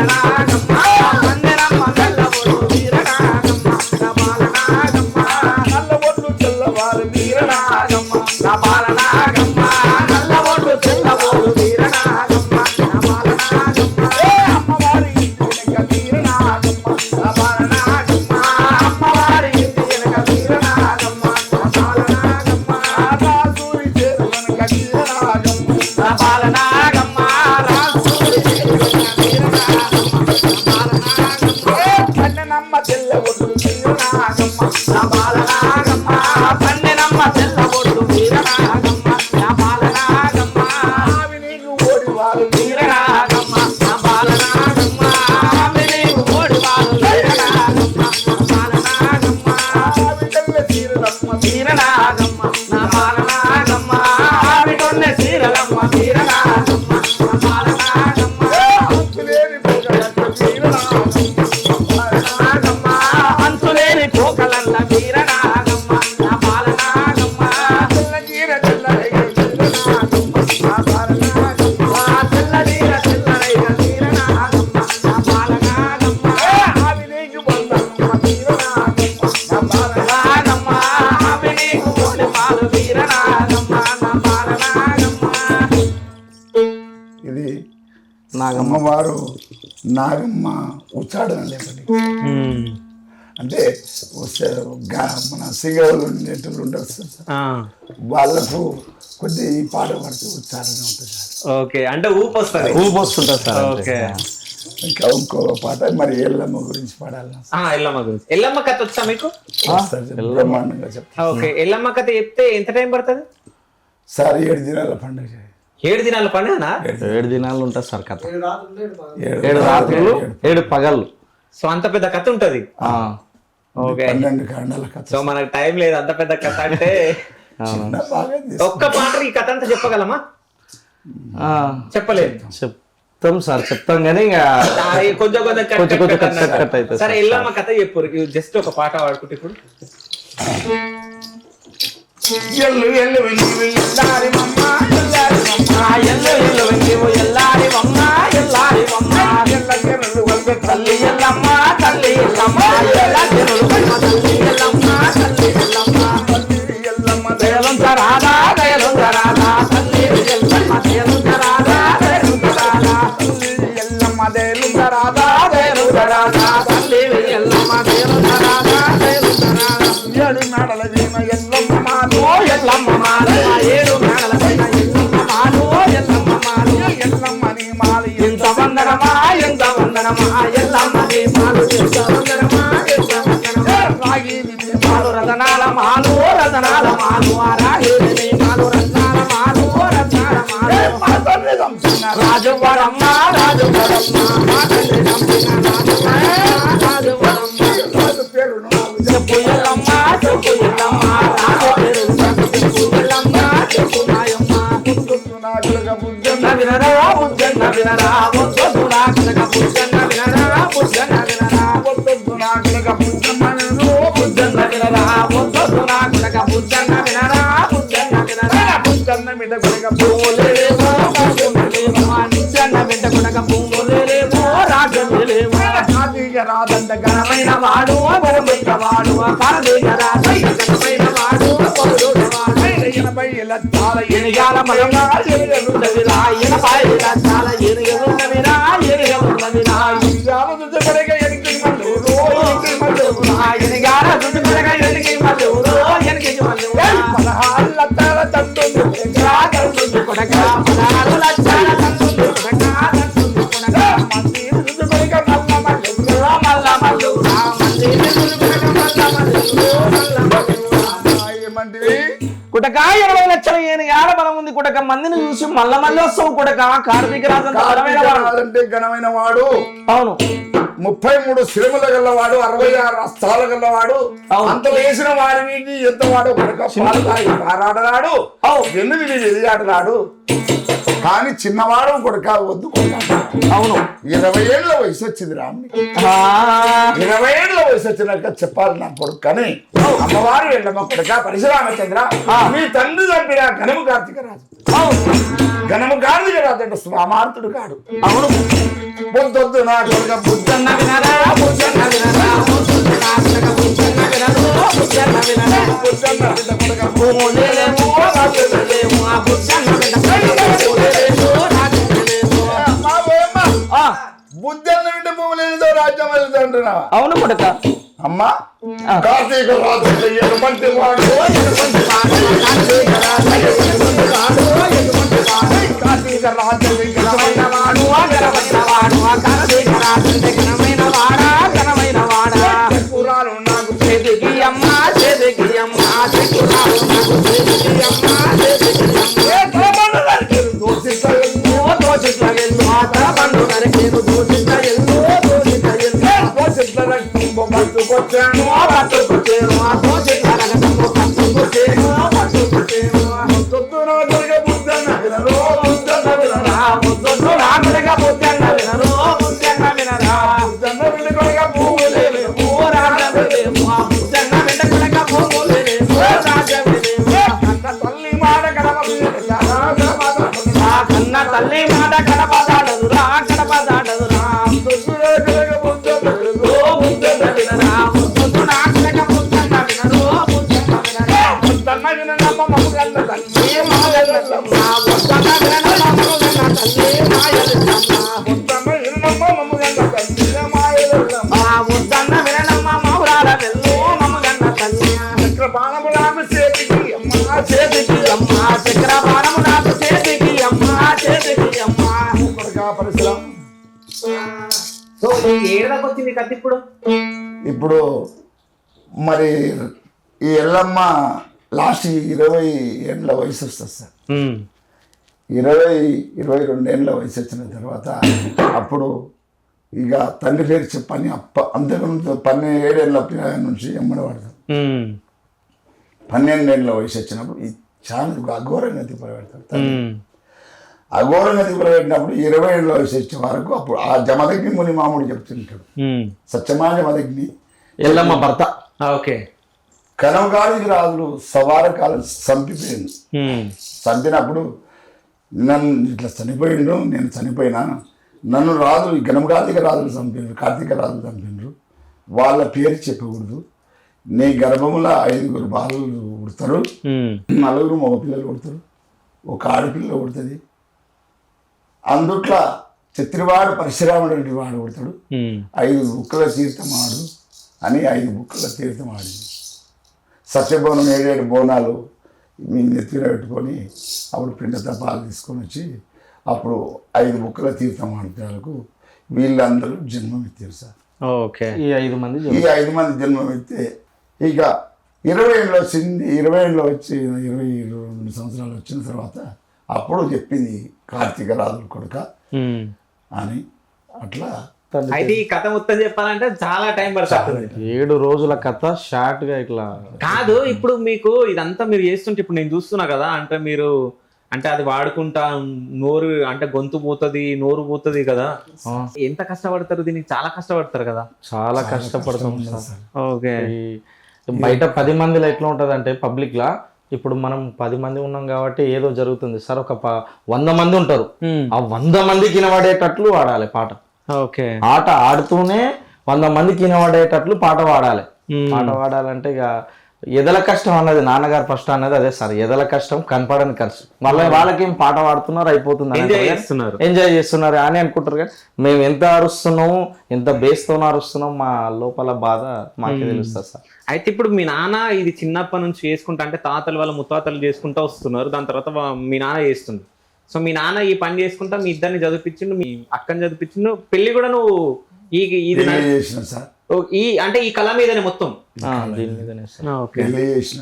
Speaker 4: బాలనాగమ్మ పందిరమ్మ తెల్లబొట్టు వీరనాగమ్మ నా బాలనాగమ్మ నల్లబొట్టు తెల్లవారు వీరనాగమ్మ నా బాలనాగమ్మ నల్లబొట్టు తెల్లబోడు వీరనాగమ్మ నా బాలనాగమ్మ అమ్మవారి ఇంటి వెనక వీరనాగమ్మ నా బాలనాగమ్మ అమ్మవారి ఇంటి వెనక వీరనాగమ్మ నా బాలనాగమ్మ రాసూరి చేరు వెనక వీరనాగమ్మ నా బాలనాగమ్మ రాసూరి చేరు వెనక వీరనాగమ్మ నా బాలనాగమ్మ పన్నెనమ్మ తెల్లబొట్టు వీరనాగమ్మ నా బాలనాగమ్మ పన్నెనమ్మ తెల్లబొట్టు వీరనాగమ్మ నా బాలనాగమ్మ ఆవి నీకు ఓడివారు వీరనాగమ్మ నా బాలనాగమ్మ ఆవి నీకు ఓడివారు వీరనాగమ్మ నా బాలనాగమ్మ ఆవి కళ్ళ తీరలమ్మ వీరనాగమ్మ నా బాలనాగమ్మ ఆవి కొన్న తీరలమ్మ వీరనాగమ్మ నా బాలనాగమ్మ అంతులేని పోగలన్న వీరనాగమ్మ అంతులేని పోగలన్న వీరనాగమ్మ నా బాలనాగమ్మ తెల్లగీర తెల్లరైన వీరనాగమ్మ నా బాలనాగమ్మ తెల్లగీర తెల్లరైన వీరనాగమ్మ నా బాలనాగమ్మ ఆవి నీకు బంధమ్మ వీరనాగమ్మ నా బాలనాగమ్మ ఆవి నీకు ఓడిపాలు వీరనాగమ్మ నా బాలనాగమ్మ
Speaker 2: ఇది
Speaker 3: నాగమ్మ
Speaker 2: అమ్మవారు నాగమ్మ ఉచ్చాడన లేపండి. అంటే మన సిగవులు ఉండేటోళ్ళు ఉంటారు సార్,
Speaker 1: ఆ,
Speaker 2: వాళ్ళకు కొద్ది ఈ పాట పడితే ఉచ్చారణ ఉంటుంది సార్.
Speaker 1: ఓకే అంటే ఊపు వస్తుంది.
Speaker 3: ఊపు వస్తుంటుంది సార్.
Speaker 1: ఓకే.
Speaker 2: ఇంకా ఇంకో పాట మరి ఎల్లమ్మ గురించి పాడాలి
Speaker 1: ఎల్లమ్మ గురించి. ఎల్లమ్మ కథ వచ్చా మీకు?
Speaker 2: సార్ బ్రహ్మాండంగా చెప్తాను
Speaker 1: ఓకే. ఎల్లమ్మ కథ చెప్తే ఎంత టైం పడుతుంది?
Speaker 2: సార్ 7 దినాల పండుగ
Speaker 1: 7 దినాల పండుగనా?
Speaker 3: 7 దినాలు ఉంటుంది సార్ కథ. 7
Speaker 2: 7
Speaker 3: రాత్రులు 7 పగళ్ళు.
Speaker 1: సో అంత పెద్ద కథ ఉంటది. ఓకే.
Speaker 2: 12 కాండాల కథ.
Speaker 1: సో మనకు టైం లేదు అంత పెద్ద కథ అంటే.
Speaker 2: చిన్న బాగా
Speaker 1: ఒక్క పాట ఈ కథ అంతా చెప్పగలమా? చెప్పలేదు.
Speaker 3: చెప్తాం సార్, చెప్తాం కానీ ఇంకా
Speaker 1: కొంచెం కొంచెం
Speaker 3: కొంచెం కొంచెం కట్ కట్ అవుతుంది
Speaker 1: సరే ఎల్లమ్మ కథ చెప్పు. జస్ట్ ఒక పాట పాడుకుంటే ఇప్పుడు.
Speaker 4: ఎల్లు ఎల్లు వెంగివి ఎల్లారి మమ్మ ఎల్లారి మమ్మ ఎల్లు ఎల్లు వెంగివి ఎల్లారి మమ్మ ఎల్లారి మమ్మ ఎల్ల చెరులు వల్గ తల్లి ఎల్లమ్మ తల్లి ఎల్లమ్మ ఎల్ల చెరులు వల్గ తల్లి ఎల్లమ్మ తల్లి ఎల్లమ్మ తల్లి ఎల్లమ్మ దయలుంత రాధా దయలుంత రాధా తల్లి ఎల్లమ్మ దయలుంత రాధా దయలుంత రాధా తల్లి ఎల్లమ్మ దయలుంత రాధా దయలుంత రాధా తల్లి ఎల్లమ్మ దయలుంత రాధా దయలుంత రాధా ఏడు నాడల వీణ ఎల్లమ్మ మాలో ఎల్లమ్మ మాలో ఏడు నాడల వీణ ఎల్లమ్మ మాలో ఎల్లమ్మ మాలో ఎల్లమ్మ నీ మాలు ఎంత వందనమా ఎంత వందనమా ఎల్లమ్మ నీ మాలు ఎంత వందనమా ఎంత వందనమా రాగి నీ మాలు రతనాల మాలు రతనాల మాలు రాగి నీ మాలు రత్నాల మాలు రత్నాల మాలు రాజువరమ్మ రాజువరమ్మ మా తండ్రి నమ్మిన రాజువరమ్మ చెప్పు ఎల్లమ్మ చెప్పు ఎల్లమ్మ రాజు పేరు చెప్పు ఎల్లమ్మ చెప్పు నాయమ్మ పుట్టునాకులుగ బుద్ధన్న వినరా బుద్ధన్న వినరా పుట్టునాకులుగ బుద్ధన్న వినరా బుద్ధన్న వినరా పుట్టునాకులుగ బుద్ధన్న వినరా బుద్ధన్న వినరా పుట్టునాకులుగ బుద్ధన్న వినరా బుద్ధన్న వినరా బుద్ధన్న మిడగులుగ పూలేలేమో రాజులేమో నిజన్న మిడగులుగ పూలేలేమో రాజులేమో ఆదిగ రాదండ ఘనమైన వాడు బొమ్మిక వాడు పాదిగ రాదండ ఘనమైన వాడు బొమ్మిక వాడు 80 లక్షల ఎనిగాల మయంగా ఎనిగలుండవిరా 80 లక్షల ఎనిగలుండవిరా ఎనిగలుండవిరా ఎనిగాల దుడ్డుపడగ ఎనిగి మల్లూరు ఎనిగి మల్లూరు ఎనిగాల దుడ్డుపడగ ఎనిగి మల్లూరు ఎనిగి మల్లూరు 16 లక్షల తండ్రులు తండ్రులు కొడక 16 లక్షల తండ్రులు కొడక తండ్రులు కొడక మంది దుడ్డుపడగ మల్ల మల్లూరు మల్ల మల్లూరు మంది దుడ్డుపడగ మల్ల మల్లూరు మల్ల మల్లూరు ఏమంటివి కుటక 20 లక్షల ఏనుగాల బలం ఉంది కుటక మందిని చూసి మల్ల మళ్ళీ వస్తావు కుటక కార్తీక రాజంటే
Speaker 2: ఘనమైన వాడు.
Speaker 3: అవును.
Speaker 2: 33 శిరముల గల్లవాడు 66 హస్తాల గల్లవాడు. అంత వేసిన వారికి ఎంత వాడు పారాడరాడు ఎన్నుది ఎదిగాడరాడు. కానీ చిన్నవాడు కొడుక వద్దు కొడుక.
Speaker 3: అవును.
Speaker 2: 20 ఏళ్ళ వయసు వచ్చింది రామ్మి. 20 ఏళ్ళ వయసు వచ్చినాక చెప్పాలి నా కొడుకు. కానీ అమ్మవారు వెళ్ళమ్మ కొడుక పరశురామచంద్ర మీ తండ్రి చంపిన ఘనము కార్తీక రాజు. ఘనము కాదు రాదంటే స్వామార్తుడు కాడు.
Speaker 4: అవును
Speaker 2: పొద్దు నా కొడుక
Speaker 4: బుద్ధన్న వినరా బుద్ధన్న వినరా బుద్ధన్న నా కొడుక బుద్ధన్న వినరు బుద్ధన్న వినరా
Speaker 2: బుద్ధన్న బిడ్డ కొడుక
Speaker 4: భూములేమో రాజులేమో ఆ బుద్ధన్న బిడ్డ భూములేమో రాజులేమో
Speaker 2: మా బోయమ్మ
Speaker 4: ఆ
Speaker 2: బుద్ధన్న బిడ్డ భూములేదో రాజ్యం వెళ్తా అంటున్నావా?
Speaker 4: అవును కొడుక
Speaker 2: అమ్మా కార్తీక రాజు ఎటువంటి వాడు కార్తీక రాజు
Speaker 4: ఘనమైన వాడు ఘనమైన వాడు కార్తీక రాజు ఘనమైన వాడా ఘనమైన వాడా
Speaker 2: పురాణం నాకు
Speaker 4: చేతికి అమ్మ చేతికి అమ్మ చెక్కురాలు నాకు చేతికి అమ్మ చేతికి అమ్మ దోచిట్ల వెళ్ళు ఆ తలబండు నరికేను దోచిట్ల ఎల్లు దోచిట్ల ఎల్లు
Speaker 2: పట్టుకొచ్చాను
Speaker 4: పట్టుకొచ్చేను ఆ దోచిట్ల రగతము పట్టుకొచ్చేను పట్టుకొచ్చేను
Speaker 2: పొద్దున దొరికే బుద్ధన్న వినరు బుద్ధన్న వినరా
Speaker 4: ముద్దు రాముడిగా బుద్ధన్న వినరు బుద్ధన్న వినరా
Speaker 2: బుద్ధన్న బిడ్డ కొడుక భూములేమో
Speaker 4: రాజమేమో ఆ బుద్ధన్న బిడ్డ కొడుక భూములేమో రాజమేమో
Speaker 2: అన్న తల్లి మాట కడప
Speaker 4: ఆ కన్న తల్లి మాట గడపదాడదురా గడపదాడదురా ఓ బుద్ధన్న వినరా ముద్దు రాముడిగా బుద్ధన్న వినరు బుద్ధన్న వినరా
Speaker 2: తన్న వినమ్మ మమ్మల్ని తల్లి
Speaker 4: మాయలమ్మ బుద్ధన్న వినరా మమ్మగన్న తల్లి మాయలమ్మ
Speaker 2: తన్న వినమ్మ మమ్మల్ని తల్లి మాయలమ్మ
Speaker 4: ఆ బుద్ధన్న వినమ్మ మౌరాల వెళ్ళు మమ్మగన్న తల్లి
Speaker 2: చక్రపాణము నాకు చేతికి అమ్మ
Speaker 4: చేతికి అమ్మ చక్రపాణము నాకు చేతికి అమ్మ చేతికి అమ్మ
Speaker 2: కొడుక పరిశ్రమ.
Speaker 1: సో ఏడాదికి వచ్చింది కథ ఇప్పుడు.
Speaker 2: ఇప్పుడు మరి ఈ ఎల్లమ్మ లాస్ట్ 20 ఏళ్ళ వయసు వస్తుంది సార్. 22 ఏళ్ళ వయసు వచ్చిన తర్వాత అప్పుడు ఇక తండ్రి పేరు చెప్పని అంతకుముందు 17 ఏళ్ళ పిల్లల నుంచి ఎమ్మడబడతాం. 12 ఏళ్ళ వయసు వచ్చినప్పుడు ఈ చాలా అఘోరంగా తిప్పబెడతాడు. అఘోరంగా తిప్పబెట్టినప్పుడు 20 ఏళ్ళ వయసు వచ్చే వరకు అప్పుడు ఆ జమదగ్ని ముని మామూడు చెప్తుంటాడు. సత్యమా జమదగ్ని
Speaker 3: ఎల్లమ్మ భర్త.
Speaker 1: ఓకే.
Speaker 2: కనవగాడికి రాజులు సవార కాలం చంపిపోయింది. చంపినప్పుడు నన్ను ఇట్లా చనిపోయిండ్రు, నేను చనిపోయినా, నన్ను రాజులు గణమగాదిక రాజులు చంపినారు, కార్తీక రాజులు చంపినారు, వాళ్ళ పేరు చెప్పకూడదు. నీ గర్భముల 5 బాలులు పుడతారు, 4 మగ పిల్లలు పుడతారు, ఒక ఆడపిల్ల పుడుతుంది. అందుట్లో చిత్రివాడు పరశురాముడు అంటే వాడు పుడతాడు. 5 బుక్కల తీర్థమాడు అని 5 బుక్కల తీర్థమాడింది. సత్యబోనం 7 బోనాలు మీ నెత్తిన పెట్టుకొని అప్పుడు పిండ తపాలు తీసుకొని వచ్చి అప్పుడు 5 బుక్కల తీర్థమాడతాలకు వీళ్ళందరూ జన్మమెత్తారు సార్.
Speaker 3: ఓకే. ఈ 5
Speaker 2: మంది జన్మమెత్తే ఇక 20 ఏళ్ళు వచ్చింది. 20 ఏళ్ళు వచ్చి 22 సంవత్సరాలు వచ్చిన తర్వాత అప్పుడు చెప్పింది కార్తీక రాజుల కొడుక అని. అట్లా
Speaker 1: అయితే ఈ కథ మొత్తం చెప్పాలంటే చాలా టైం పడుతుంది.
Speaker 3: 7 రోజుల కథ షార్ట్ గా ఇట్లా
Speaker 1: కాదు. ఇప్పుడు మీకు ఇదంతా మీరు చేస్తుంటే ఇప్పుడు నేను చూస్తున్నా కదా, అంటే మీరు అంటే అది వాడుకుంటా నోరు అంటే గొంతు పోతుంది, నోరు పోతుంది కదా. ఎంత కష్టపడతారు దీనికి? చాలా కష్టపడతారు కదా.
Speaker 3: చాలా కష్టపడతాం సార్.
Speaker 1: ఓకే.
Speaker 3: బయట 10 మందిలో ఎట్లా ఉంటుంది అంటే పబ్లిక్ లా ఇప్పుడు మనం 10 మంది ఉన్నాం కాబట్టి ఏదో జరుగుతుంది సార్. ఒక 100 మంది ఉంటారు, ఆ 100 మందికి వినబడేటట్లు వాడాలి పాట.
Speaker 1: ఓకే.
Speaker 3: ఆట ఆడుతూనే 100 మందికి వినబడేటట్లు పాట పాడాలి. పాట పాడాలంటే ఇక ఎదల కష్టం అన్నది నాన్నగారు ఫస్ట్ అన్నది అదే సార్. ఎదల కష్టం కనపడని ఖర్చు. వాళ్ళకేం పాట పాడుతున్నారు అయిపోతుంది, ఎంజాయ్ చేస్తున్నారు అని అనుకుంటారు. కానీ మేము ఎంత అరుస్తున్నాము, ఎంత బేస్తో అరుస్తున్నాం, మా లోపల బాధ మాకే తెలుస్తుంది సార్.
Speaker 1: అయితే ఇప్పుడు మీ నాన్న ఇది చిన్నప్పటి నుంచి చేసుకుంటా అంటే తాతలు వాళ్ళ ముత్తాతలు చేసుకుంటూ వస్తున్నారు, దాని తర్వాత మీ నాన్న చేస్తుంది. సో మీ నాన్న ఈ పని చేసుకుంటా మీ ఇద్దరిని చదివిపించిండు, మీ అక్కని చదివిపించిండు, పెళ్లి కూడా నువ్వు ఇది
Speaker 2: సార్.
Speaker 1: అంటే ఈ కళ మీదనే మొత్తం
Speaker 2: పెళ్లి చేసిన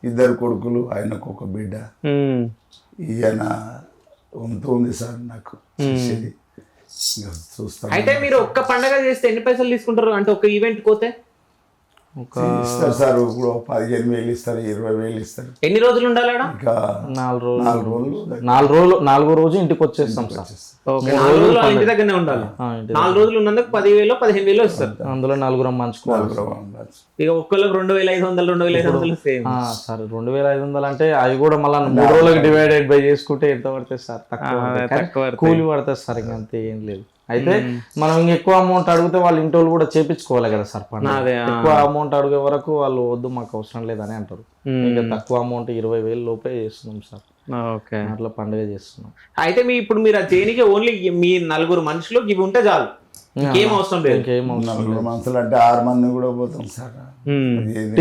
Speaker 2: 2 కొడుకులు, ఆయనకు ఒక బిడ్డ. ఈయన ఉంది సార్ నాకు చూస్తాను.
Speaker 1: అయితే మీరు ఒక్క పండగ చేస్తే ఎన్ని పైసలు తీసుకుంటారు? అంటే ఒక ఈవెంట్ పోతే
Speaker 2: ఇస్తారు సార్. ఇప్పుడు 15,000 ఇస్తారు, 20,000 ఇస్తారు.
Speaker 1: ఎన్ని రోజులు ఉండాలి ఆడ?
Speaker 2: ఇంకా
Speaker 3: 4 రోజులు.
Speaker 2: 4 రోజులు
Speaker 3: 4 రోజు ఇంటికి వచ్చేస్తాం సార్.
Speaker 1: ఓకే, 4 రోజులు వాళ్ళ ఇంటి దగ్గరనే ఉండాలి. 4 రోజులు ఉన్నందుకు 10,000 15,000 ఇస్తారు.
Speaker 3: అందులో 4 పంచుకోవాలి.
Speaker 1: ఇక ఒక్కళ్ళకి 2,500 2,500 సేమ్.
Speaker 3: సార్ 2,500 అంటే అవి కూడా మళ్ళీ 3 రోజులకు డివైడెడ్ బై చేసుకుంటే ఎంత పడుతుంది సార్? తక్కువ కూలి పడుతుంది సార్, ఇంకా అంతే ఏం లేదు. అయితే మనం ఇంక ఎక్కువ అమౌంట్ అడిగితే వాళ్ళు ఇంటి వాళ్ళు కూడా చేపించుకోవాలి కదా సార్ పండుగ. ఎక్కువ అమౌంట్ అడిగే వరకు వాళ్ళు వద్దు మాకు అవసరం లేదని అంటారు. ఇంకా తక్కువ అమౌంట్ 20,000 లోపే చేస్తున్నాం సార్.
Speaker 1: ఓకే,
Speaker 3: అట్లా పండుగ చేస్తున్నాం.
Speaker 1: అయితే ఇప్పుడు మీరు అది చేయడానికి ఓన్లీ మీ 4 మనుషులు ఇవి ఉంటే చాలు, ఇంకేం అవసరం లేదు.
Speaker 3: ఇంకేం
Speaker 2: 4 మనుషులు అంటే 6 మంది కూడా పోతాం సార్.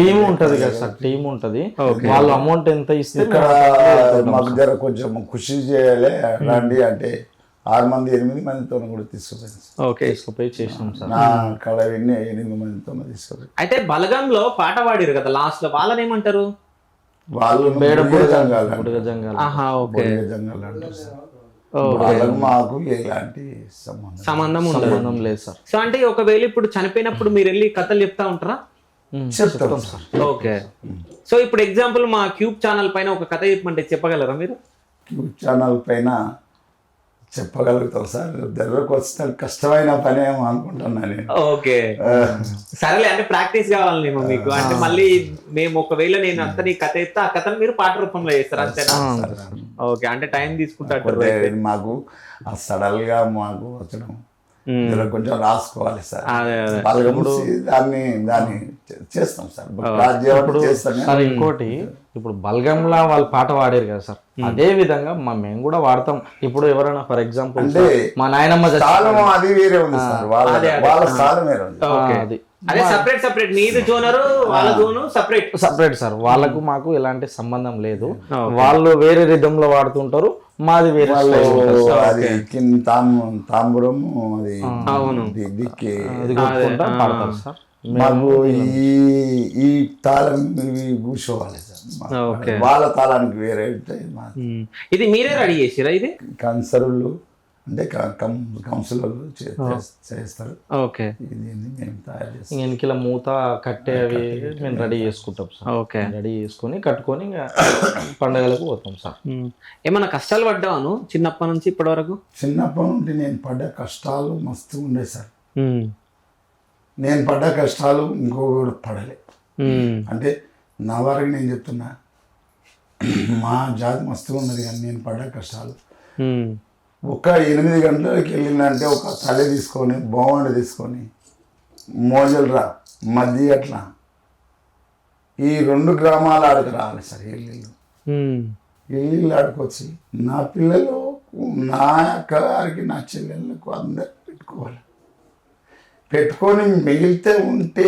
Speaker 3: టీమ్ ఉంటది కదా సార్, టీమ్ ఉంటది. వాళ్ళు అమౌంట్ ఎంత ఇస్తే
Speaker 2: ఇక్కడ మాకు జర కొంచెం ఖుషి చేయాలి రండి అంటే 6 మంది 8 మందితో కూడా
Speaker 3: తీసుకుపోయి చేసినాం సార్.
Speaker 2: నా కళ విని 8 మందితో తీసుకుపోయి.
Speaker 1: అయితే బలగంలో పాట పాడారు కదా లాస్ట్ లో, వాళ్ళని ఏమంటారు?
Speaker 2: వాళ్ళు
Speaker 3: జంగాలు
Speaker 2: అంటారు సార్. వాళ్ళకు మాకు ఎలాంటి
Speaker 1: సంబంధం
Speaker 3: లేదు సార్.
Speaker 1: సో అంటే ఒకవేళ ఇప్పుడు చనిపోయినప్పుడు మీరు వెళ్ళి కథలు చెప్తా ఉంటారా?
Speaker 2: చెప్తాం సార్.
Speaker 1: ఓకే, సో ఇప్పుడు ఎగ్జాంపుల్ మా క్యూబ్ ఛానల్ పైన ఒక కథ చెప్పమంటే చెప్పగలరా మీరు?
Speaker 2: క్యూబ్ ఛానల్ పైన చెప్పగలుగుతాం సార్. దగ్గరకు వస్తే కష్టమైన పని ఏమో అనుకుంటున్నాను నేను.
Speaker 1: ఓకే, సరేలే, అంటే ప్రాక్టీస్ కావాలేమో మీకు. అంటే మళ్ళీ మేము ఒకవేళ నేను అంతా నీ కథ ఇస్తే ఆ కథను మీరు పాట రూపంలో చేస్తారు అంతేనా? ఓకే, అంటే టైం తీసుకుంటారు.
Speaker 2: మాకు సడల్ గా మాకు వచ్చడం కొంచెం రాసుకోవాలి సార్. దాన్ని చేస్తాం సార్.
Speaker 3: సార్ ఇంకోటి, ఇప్పుడు బల్గంలా వాళ్ళు పాట పాడారు కదా సార్, అదే విధంగా మేము కూడా వాడతాం. ఇప్పుడు ఎవరైనా ఫర్ ఎగ్జాంపుల్
Speaker 2: అంటే
Speaker 3: మా నాయనమ్మ
Speaker 2: అది వేరే ఉంది సార్, వాళ్ళ స్థానం వేరే ఉంది.
Speaker 1: అది అదే సెపరేట్ సెపరేట్, మీది జోనరు వాళ్ళ జోను సెపరేట్
Speaker 3: సెపరేట్ సార్. వాళ్ళకు మాకు ఎలాంటి సంబంధం లేదు. వాళ్ళు వేరే రిధమ్ లో వాడుతుంటారు, మాది వేరే.
Speaker 2: అది తాంబూరం అది దిక్కి
Speaker 3: పాడతారు సార్.
Speaker 2: మాకు ఈ తాళం కూర్చోవాలి సార్. వాళ్ళ తాళానికి వేరే.
Speaker 1: ఇది మీరే రెడీ చేసిరా? ఇది
Speaker 2: కన్సర్లు అంటే కౌన్సిలర్లు చేస్తారు.
Speaker 1: ఓకే,
Speaker 2: ఇది మేము తయారు చేస్తాం.
Speaker 3: వెనకల మూత కట్టే అవి మేము రెడీ చేసుకుంటాం సార్.
Speaker 1: ఓకే,
Speaker 3: రెడీ చేసుకొని కట్టుకొని ఇంకా పండుగలకు పోతాం సార్.
Speaker 1: ఏమన్నా కష్టాలు పడ్డాను చిన్నప్పటి నుంచి ఇప్పటి వరకు?
Speaker 2: చిన్నప్పటి నుండి నేను పడ్డ కష్టాలు మస్తు ఉండే సార్. నేను పడ్డ కష్టాలు ఇంకొకటి పడలే. అంటే నా వరకు నేను చెప్తున్నా, మా జాతి మస్తుగా ఉన్నది కానీ నేను పడ్డ కష్టాలు. ఒక 8 గంటలకి వెళ్ళిందంటే ఒక తల్లి తీసుకొని బొమ్మండి తీసుకొని మోజల్రా మధ్య అట్లా ఈ 2 గ్రామాల ఆడికి రావాలి సార్. ఇల్లు ఆడుకొచ్చి నా పిల్లలు, నా అక్కగారికి, నా చెల్లెళ్ళకు అందరు పెట్టుకొని మిగిలితే ఉంటే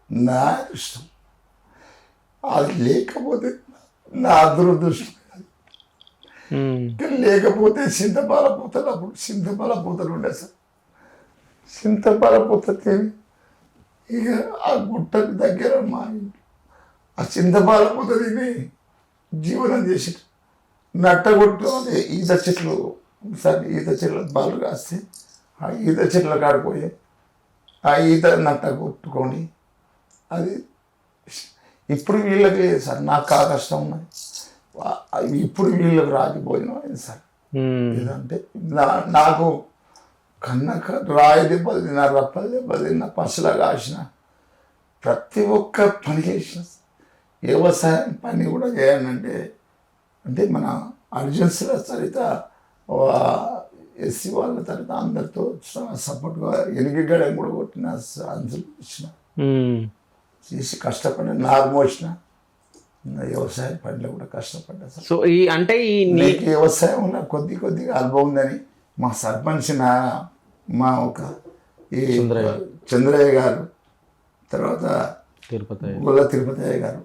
Speaker 2: నా అదృష్టం. అది లేకపోతే నా దురదృష్టం. లేకపోతే చింతపాల పూతలు, అప్పుడు చింతపాల పూతలు ఉండే సార్. చింతపాల పూత తిని ఇక ఆ గుట్టకు దగ్గర మా ఇంట్లో ఆ చింతపాల పూత తిని జీవనం చేసి నట్టగొట్టు అదే ఈత చెట్లు సార్. ఈత చెట్లు బాలు కాస్తే ఆ ఈత చెట్ల కాడిపోయి ఆ ఈత నట్ట కొట్టుకొని అది ఇప్పుడు వీళ్ళకి సార్. నాకు ఆ కష్టం ఉన్నది, ఇప్పుడు వీళ్ళకి రాజభోజనం అయింది సార్. ఏదంటే నాకు కన్నక రాయి దెబ్బలు తిన్నా, రప్పలు దెబ్బలు తిన్నా, పసులా కాసిన, ప్రతి ఒక్క పని చేసిన. వ్యవసాయం పని కూడా చేయాలంటే అంటే మన అర్జెన్సీల సరిత ఎస్సీ వాళ్ళ తర్వాత అందరితో సపోర్ట్గా ఎనిగిగడం కూడా కొట్టిన, అంచులు ఇచ్చిన, చేసి కష్టపడి నాకు మోసిన. వ్యవసాయ పనిలో కూడా కష్టపడ్డా సార్.
Speaker 1: సో ఈ అంటే ఈ
Speaker 2: నీకు వ్యవసాయంలో కొద్దిగా అనుభవం ఉందని మా సర్పంచ్ మా ఒక ఈ చంద్రయ్య గారు, తర్వాత గొల్ల తిరుపతయ్య గారు,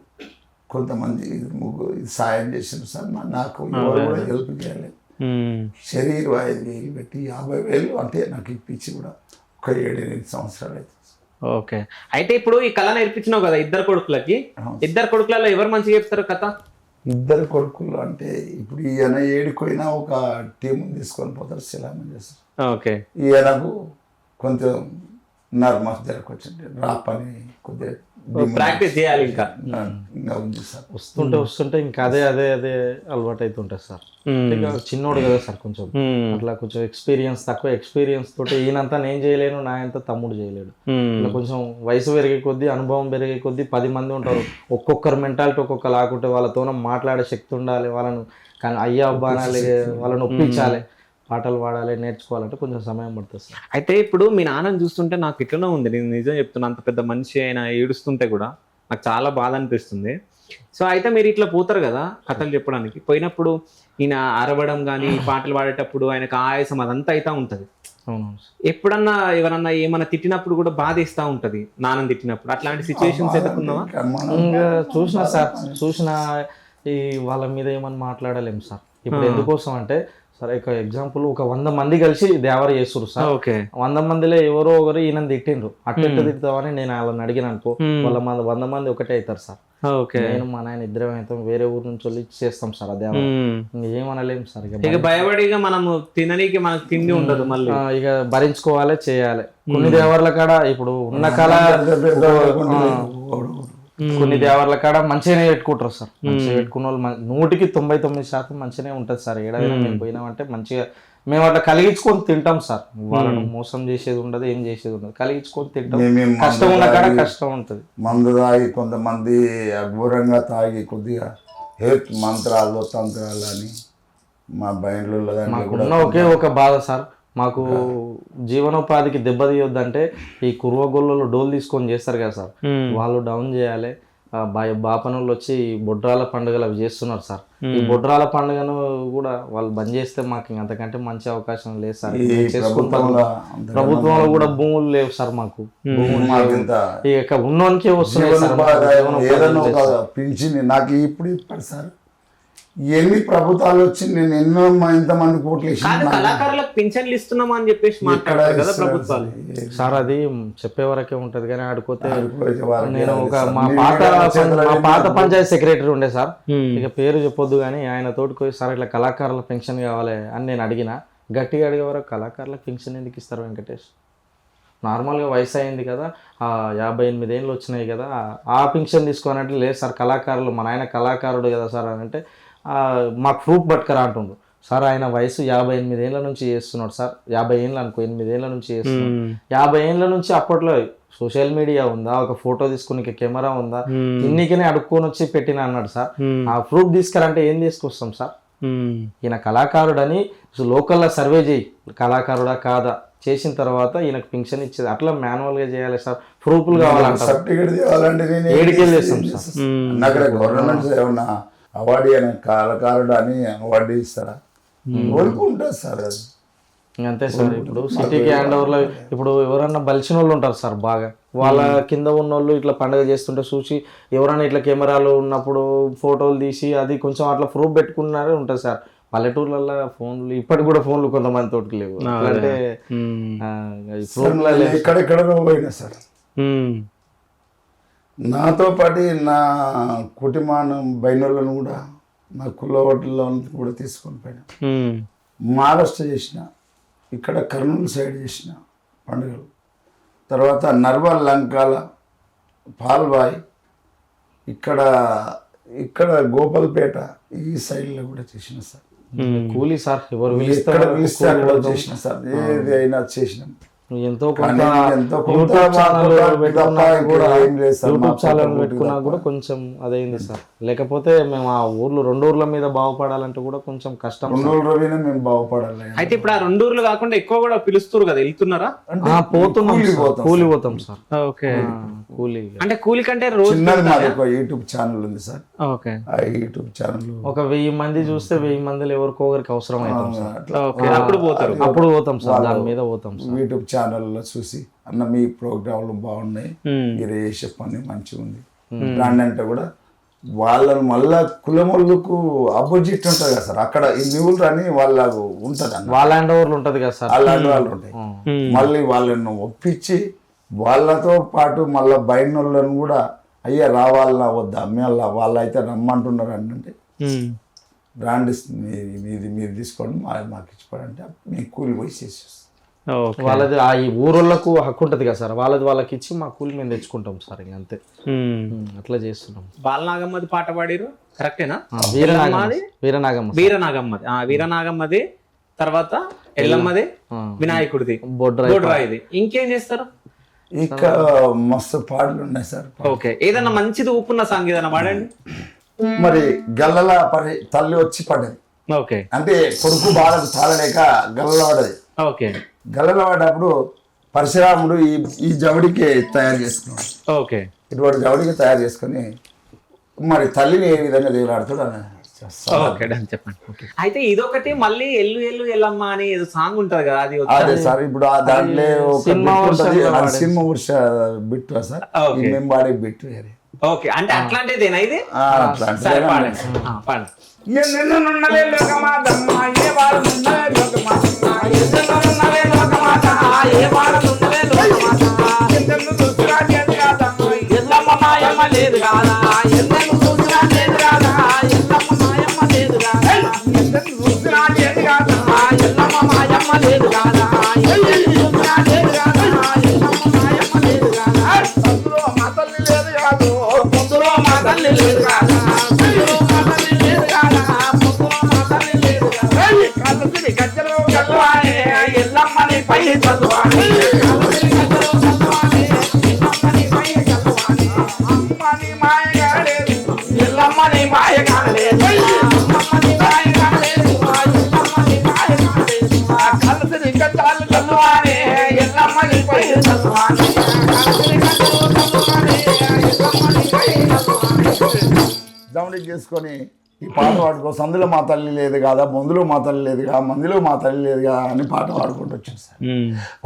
Speaker 2: కొంతమంది సాయం చేసిన సార్. నాకు ఎవరు కూడా హెల్ప్ చేయలేదు. శరీర 5,000 పెట్టి 50,000 అంటే నాకు ఇప్పించి కూడా ఒక 7-8 సంవత్సరాలు అయితే.
Speaker 1: ఓకే, అయితే ఇప్పుడు ఈ కళ నేర్పించినావు కదా 2 కొడుకులకి, 2 కొడుకులలో ఎవరు మంచిగా చెప్తారు కథ?
Speaker 2: 2 కొడుకులు అంటే ఇప్పుడు ఈయన ఏడుకోయినా ఒక టీం తీసుకొని పోతారు, శిలామణి చేస్తారు.
Speaker 1: ఓకే,
Speaker 2: ఈయనకు కొంచెం నర్మస్ దగ్గరకు వచ్చింది రా పని కొద్దిగా
Speaker 1: ప్రాక్టీస్ చేయాలి ఇంకా.
Speaker 2: ఇంకా ఉంది సార్.
Speaker 3: వస్తుంటే ఇంకా అదే అలవాటు అవుతుంటుంది సార్. ఇంకా చిన్నోడు కదా సార్, కొంచెం అట్లా కొంచెం తక్కువ ఎక్స్పీరియన్స్ తోటి ఈయనంతా నేను చేయలేను, నా అంతా తమ్ముడు చేయలేడు. ఇట్లా కొంచెం వయసు పెరిగే కొద్దీ, అనుభవం పెరిగే కొద్దీ 10 మంది ఉంటారు, ఒక్కొక్కరు మెంటాలిటీ ఒక్కొక్క లాకుంటే వాళ్ళతో మాట్లాడే శక్తి ఉండాలి, వాళ్ళను కానీ అయ్యా అబ్బా అనాలి, వాళ్ళని ఒప్పించాలి, పాటలు పాడాలి, నేర్చుకోవాలంటే కొంచెం సమయం పడుతుంది సార్.
Speaker 1: అయితే ఇప్పుడు మీ నాన్నని చూస్తుంటే నాకు ఇట్లనే ఉంది, నేను నిజం చెప్తున్నా, అంత పెద్ద మనిషి అయినా ఏడుస్తుంటే కూడా నాకు చాలా బాధ అనిపిస్తుంది. సో అయితే మీరు ఇట్లా పోతారు కదా కథలు చెప్పడానికి, పోయినప్పుడు ఈయన అరవడం కానీ పాటలు పాడేటప్పుడు ఆయనకు ఆయాసం అదంతా అయితే ఉంటుంది.
Speaker 3: అవును.
Speaker 1: ఎప్పుడన్నా ఎవరన్నా ఏమన్నా తిట్టినప్పుడు కూడా బాధ ఇస్తూ ఉంటుంది, నాన్నని తిట్టినప్పుడు. అట్లాంటి సిచ్యువేషన్స్ ఎదుర్కొన్నావా?
Speaker 3: ఇంకా చూసిన ఈ వాళ్ళ మీద ఏమని మాట్లాడలేము సార్. ఇప్పుడు ఎందుకోసం అంటే సరే ఒక ఎగ్జాంపుల్, ఒక 100 మంది కలిసి దేవర చేస్తున్నారు సార్. 100 మందిలో ఎవరో ఒకరు ఈయన తిట్టిండ్రు, అట్ట తిడతామని నేను వాళ్ళని అడిగిన అనుకో, వాళ్ళ 100 మంది ఒకటే అవుతారు సార్. నేను మా నాయన ఇద్దరం అవుతాం, వేరే ఊరు నుంచి వెళ్ళి చేస్తాం సార్. అదే ఏమనలేము సార్.
Speaker 1: ఇక భయపడిగా మనము తిననీకి మనకు తిండి ఉండదు, మళ్ళీ
Speaker 3: ఇక భరించుకోవాలి, చేయాలి. కొన్ని దేవర్ల కాడ ఇప్పుడు ఉన్న కళ, కొన్ని దేవర్ల కాడ మంచిగానే పెట్టుకుంటారు సార్. మంచిగా పెట్టుకున్న వాళ్ళు 100% మంచిగానే ఉంటుంది సార్. ఏడాదిలో మేము పోయినామంటే మంచిగా మేము అట్లా కలిగించుకొని తింటాం సార్. వాళ్ళను మోసం చేసేది ఉండదు, ఏం చేసేది ఉండదు, కలిగించుకొని తింటాం. కష్టం ఉన్న కాడ కష్టం ఉంటుంది.
Speaker 2: మందు తాగి కొంతమంది అఘోరంగా తాగి కొద్దిగా మంత్రాలు తంత్రాలు అని మా బయలు
Speaker 3: ఒకే ఒక బాధ సార్, మాకు జీవనోపాధికి దెబ్బతీయొద్దంటే ఈ కుర్వగొల్లలో డోలు తీసుకొని చేస్తారు కదా సార్, వాళ్ళు డౌన్ చేయాలి. బాపనోళ్ళు వచ్చి బొడ్రాల పండుగలు అవి చేస్తున్నారు సార్. ఈ బొడ్రాల పండుగను కూడా వాళ్ళు బంద్ చేస్తే మాకు అంతకంటే మంచి అవకాశం లేదు సార్. ప్రభుత్వంలో కూడా భూములు లేవు సార్, మాకు ఇక ఉన్నోనికే వస్తున్నాయి సార్.
Speaker 2: పింఛన్ నాకు ఇప్పుడు ఇప్పటి సార్ ఎన్ని ప్రభుత్వాలు వచ్చి నేను ఎన్నో ఇంతమంది కోట్లు
Speaker 1: కళాకారులకు పింఛన్లు ఇస్తున్నామా అని చెప్పేసి మాట్లాడారు కదా ప్రభుత్వాలు
Speaker 3: సార్. అది చెప్పే వరకే ఉంటది కానీ ఆడుకోతే నేను ఒక మా పాత పంచాయతీ సెక్రటరీ ఉండే సార్, ఇక పేరు చెప్పొద్దు కానీ ఆయన తోటికి సార్ ఇట్లా కళాకారుల పెన్షన్ కావాలి అని నేను అడిగిన, గట్టిగా అడిగే వరకు కళాకారులకు పెన్షన్ ఎందుకు ఇస్తారు వెంకటేష్? నార్మల్గా వయసు అయింది కదా, 58 ఏళ్ళు వచ్చినాయి కదా, ఆ పెన్షన్ తీసుకోనంటే లేదు సార్, కళాకారులు మా నాయన కళాకారుడు కదా సార్ అని అంటే మాకు ప్రూఫ్ పట్టుకరా అంటుండు సార్. ఆయన వయసు 58 ఏళ్ళ నుంచి చేస్తున్నాడు సార్, 50 ఏళ్ళు అనుకో, 8 ఏళ్ళ నుంచి చేస్తున్నాడు. 50 ఏళ్ళ నుంచి అప్పట్లో సోషల్ మీడియా ఉందా, ఒక ఫోటో తీసుకుని కెమెరా ఉందా, ఇన్నికనే అడుక్కొని వచ్చి పెట్టిన అన్నాడు సార్. ఆ ప్రూఫ్ తీసుకురంటే ఏం తీసుకొస్తాం సార్? ఈయన కళాకారుడని లోకల్లో సర్వే చేయి, కళాకారుడా కాదా, చేసిన తర్వాత ఈయనకు పెన్షన్ ఇచ్చేది అట్లా మాన్యువల్గా చేయాలి సార్. ప్రూఫ్లు కావాలంటే
Speaker 2: సర్టిఫికేట్ కావాలంటే
Speaker 3: ఏడికెళ్ళి చేస్తాం సార్.
Speaker 2: గవర్నమెంట్ ఏమన్నా అవార్డు అని కళాకారుడు అని అవార్డు ఇస్తారా? కోరుకుంటారు సార్. అది
Speaker 3: అంతే సార్. ఇప్పుడు సిటీకి హ్యాండ్ ఓవర్లో ఇప్పుడు ఎవరన్నా బలిసిన వాళ్ళు ఉంటారు సార్, బాగా వాళ్ళ కింద ఉన్న వాళ్ళు ఇట్లా పండుగ చేస్తుంటే చూసి ఎవరైనా ఇట్లా కెమెరాలు ఉన్నప్పుడు ఫోటోలు తీసి అది కొంచెం అట్లా ప్రూఫ్ పెట్టుకున్నారే ఉంటుంది సార్. పల్లెటూర్లలో ఫోన్లు ఇప్పటికి కూడా ఫోన్లు కొంతమంది తోటికి లేవు, అంటే
Speaker 2: ఎక్కడెక్కడ పోయినా సార్. నాతో పాటు నా కుటుంబాన్ని బయనోళ్ళను కూడా నా కుల హోటల్లో కూడా తీసుకొని పోయినా. మహారాష్ట్ర చేసిన, ఇక్కడ కర్నూలు సైడ్ చేసిన పండుగలు, తర్వాత నర్వాల్ లంకాల పాల్బాయ్, ఇక్కడ గోపాల్పేట ఈ సైడ్లో కూడా చేసిన సార్.
Speaker 3: కూలీ సార్, ఎవరు
Speaker 2: పిలిస్తే అక్కడ చేసిన సార్. ఏది అయినా చేసినాం.
Speaker 3: ఎంతో యూట్యూబ్ ఛానల్ పెట్టుకున్నా కూడా కొంచెం అదైంది సార్. లేకపోతే మేము ఆ ఊర్లు 2 ఊర్ల మీద బాగుపడాలంటే కూడా కొంచెం కష్టం.
Speaker 2: 2 ఊర్ల మేము బాగుపడాలి.
Speaker 1: అయితే ఇప్పుడు ఆ 2 ఊర్లు కాకుండా ఎక్కువ కూడా పిలుస్తారు కదా, వెళ్తున్నారా?
Speaker 3: పోతున్నాం, కూలి పోతాం సార్.
Speaker 1: ఓకే,
Speaker 3: కూలి
Speaker 1: అంటే కూలి కంటే రోజు
Speaker 2: యూట్యూబ్ ఛానల్ ఉంది సార్.
Speaker 1: ఓకే,
Speaker 2: ఆ యూట్యూబ్ ఛానల్ ఒక
Speaker 3: 1000 మంది చూస్తే 1000 మందిలో ఎవరికో ఒకరికి అవసరం అవుతాం సార్.
Speaker 1: అప్పుడు పోతాం సార్, దాని మీద పోతాం సార్.
Speaker 2: యూట్యూబ్ ఛానల్లో చూసి అన్న మీ ప్రోగ్రాంలు బాగున్నాయి, మీరు చేసే పని మంచిగా ఉంది రాండి అంటే కూడా వాళ్ళని మళ్ళా కులమొళ్ళకు ఆపోజిట్ ఉంటుంది కదా సార్. అక్కడ ఈ న్యూలు అని వాళ్ళకు ఉంటుంది అన్న,
Speaker 3: వాళ్ళ హ్యాండ్ ఓవర్లు ఉంటుంది కదా సార్,
Speaker 2: అలాంటి వాళ్ళు ఉంటాయి. మళ్ళీ వాళ్ళను ఒప్పించి వాళ్ళతో పాటు మళ్ళీ బయట వాళ్ళను కూడా అయ్యా రావాలా వద్దా అమ్మేళ్ళ వాళ్ళు అయితే రమ్మంటున్నారు అంటే రాండి మీరు తీసుకోండి మాకు ఇచ్చిపోడంటే మేము కూలి పోయి చేసేస్తాం.
Speaker 1: ఓకే.
Speaker 3: వాళ్ళది ఆ ఈ ఊరోళ్ళకు హక్కు ఉంటుంది కదా సార్, వాళ్ళకి ఇచ్చి మా కూలి మేము తెచ్చుకుంటాం సార్, ఇంక అంతే. అట్లా చేస్తున్నాం.
Speaker 1: బాలనాగమ్మది పాట పాడిరు కరెక్టేనా?
Speaker 3: వీరనాగమ్మ
Speaker 1: వీరనాగమ్మది తర్వాత ఎల్లమ్మది, వినాయకుడిది, బొడ్రాయిది. ఇంకేం చేస్తారు?
Speaker 2: ఇక మస్తు పాటలు ఉన్నాయి సార్.
Speaker 1: ఓకే, ఏదన్నా మంచిది ఊపున్న సాంగ్ ఏదన్నా పాడండి.
Speaker 2: మరి గల్లల పడి తల్లి వచ్చి పడ్డది.
Speaker 1: ఓకే,
Speaker 2: అంటే కొడుకు బాధకు తాళలేక గల్లల పడ్డది.
Speaker 1: ఓకే,
Speaker 2: గల్లల పడ్డప్పుడు పరశురాముడు ఈ జవడికి తయారు చేసుకున్నాడు.
Speaker 1: ఓకే,
Speaker 2: ఇటువంటి జవడికి తయారు చేసుకుని మరి తల్లిని ఏ విధంగా దేవులాడుతాడు అని
Speaker 1: ఓకే, చెప్పండి. అయితే ఇదొకటి, మళ్ళీ ఎల్లు ఎల్లు ఎల్లమ్మ అని ఏదో సాంగ్ ఉంటది కదా, అది
Speaker 2: అదే సార్. ఇప్పుడు ఆ దాంట్లో సినిమా వర్ష బిట్టు సార్, మేము పాడే బిట్టు వేరే.
Speaker 1: ఓకే, అంటే అట్లాంటిదేనా ఇది?
Speaker 2: అట్లాంటి
Speaker 1: సరే, పాడండి. పాడండి.
Speaker 4: ఎన్నెన్నున్నవే లోకమాతమ్మ, ఏ వారమున్నవే లోకమాతమ్మ, ఎన్నెన్నున్నవే లోకమాత, ఏ వారమున్నవే లోకమాత, ఎన్నెన్ను చూసినా చేతి కాదమ్మ, ఎల్లమ్మ మాయమ్మ లేదు కాదా, ఎన్నెన్ను చూసినా చేతి కాదా, ఎల్లమ్మ మాయమ్మ లేదు కాదా, ఎన్నెన్ను చూసినా చేతి కాదమ్మ, ఎల్లమ్మ మాయమ్మ లేదు కాదా, ఎన్నెన్ను చూసినా చేతి కాదా, ఎల్లమ్మ మాయమ్మ లేదు కాదా, అందులో మా తల్లి లేదు కాదు, పొద్దులో మా తల్లి లేదు కాదా, అందులో మా తల్లి లేదు కాదా, పొద్దులో మా తల్లి లేదు కాదా, కళ్ళుసిరి గజ్జలో గల్వానే ఎల్లమ్మని పై చదువాని, కళ్ళుసిరి గజ్జలో గల్వానే ఎల్లమ్మని పై చదువాని, అమ్మని మాయగాడేదు ఎల్లమ్మని మాయగాడలేదు, అమ్మని మాయగాడలేదు ఎల్లమ్మని మాయగాడలేదు, కళ్ళుసిరి గజ్జాలు గల్వానే ఎల్లమ్మని పై చదువాని, కళ్ళుసిరి గజ్జలో గల్వానే ఎల్లమ్మని పై చదువాని.
Speaker 2: జవడి చేసుకొని ఈ పాట పాడుకో, సందులో మా తల్లి లేదు కదా, మందులో మా తల్లి లేదు కదా, మందులో మా తల్లి లేదు కదా అని పాట పాడుకుంటూ వచ్చింది సార్.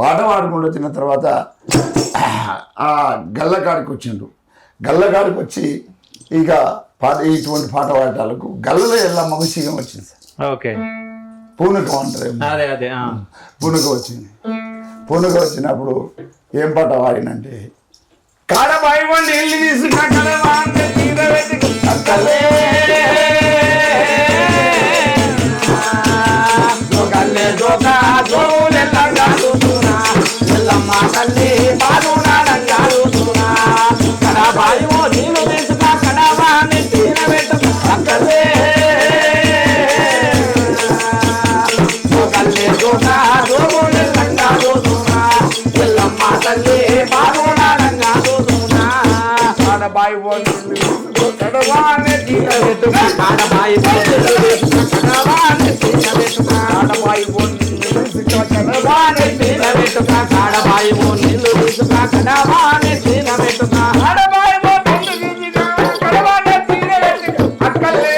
Speaker 2: పాట పాడుకుంటూ వచ్చిన తర్వాత ఆ గల్లకాడికి వచ్చిండు. గల్లకాడికి వచ్చి ఇక ఇటువంటి పాట పాడటాలకు గల్లలో ఎల్లమ్మ సిగం వచ్చింది సార్.
Speaker 1: ఓకే,
Speaker 2: పూనకం అంటారు,
Speaker 1: అదే
Speaker 2: పూనకం వచ్చింది. పూనకం వచ్చినప్పుడు ఏం పాట పాడినంటే,
Speaker 4: కాడబాయి వండి ఇల్లు తీసుకున్నా కడవా అంటే తీర వెతికి అక్కలే జోగల్లే జోగ జోలెల్లంగా చూస్తున్నా ఎల్లమ్మ తల్లి పాలునాడంగా చూస్తున్నా కడబాయి ఓ నీళ్ళు తీసుకున్నా కడవా అని తీర వెతుకు అక్కలే జోగల్లే జోగ జోలెల్లంగా చూస్తున్నా ఎల్లమ్మ తల్లి పాలునాడంగా చూస్తున్నా కాడబాయి ఓ నీళ్ళు కడవానే తీర వెతుకు కాడబాయి కాడవానే తీర వెతుకు కాడబాయి ఓ నీళ్ళు కడవానే తీర వెతుకు కాడబాయి ఓ నీళ్ళు తీసుకు కడవానే తీర వెతుకు కాడబాయి ఓ నీళ్ళు తీసుకు కడవానే తీర వెతుకు అక్కలే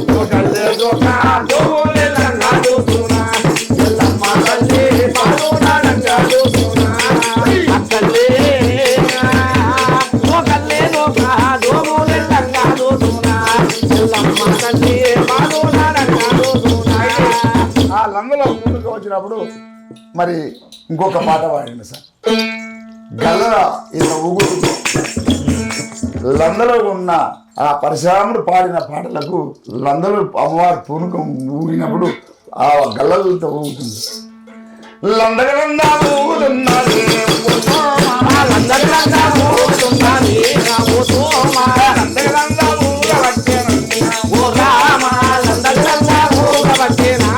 Speaker 4: జోగల్లే జోగ జోలెల్లంగా చూస్తున్నా ఎల్లమ్మ తల్లి పాలునాడంగా చూస్తున్నా అక్కలే జోగల్లే జోగ జోలెల్లంగా చూస్తున్నా ఎల్లమ్మ తల్లి పాలునాడంగా చూస్తున్నా.
Speaker 2: ఆ లంగలో ముందుకు వచ్చినప్పుడు మరి ఇంకొక పాట పాడింది సార్. గల్లల ఇలా ఊగుతుంది. లందలో ఉన్న ఆ పరశురాముడు పాడిన పాటలకు లందలో అమ్మవారి పూనకం ఊగినప్పుడు ఆ గల్లలతో ఊగుతుంది. లందగలందా ఊగుతున్నది
Speaker 4: లందగలందా ఊగుతున్నది లందగలందా ఊగవచ్చేనండి ఓ రామ లందగలందా ఊగవచ్చేనా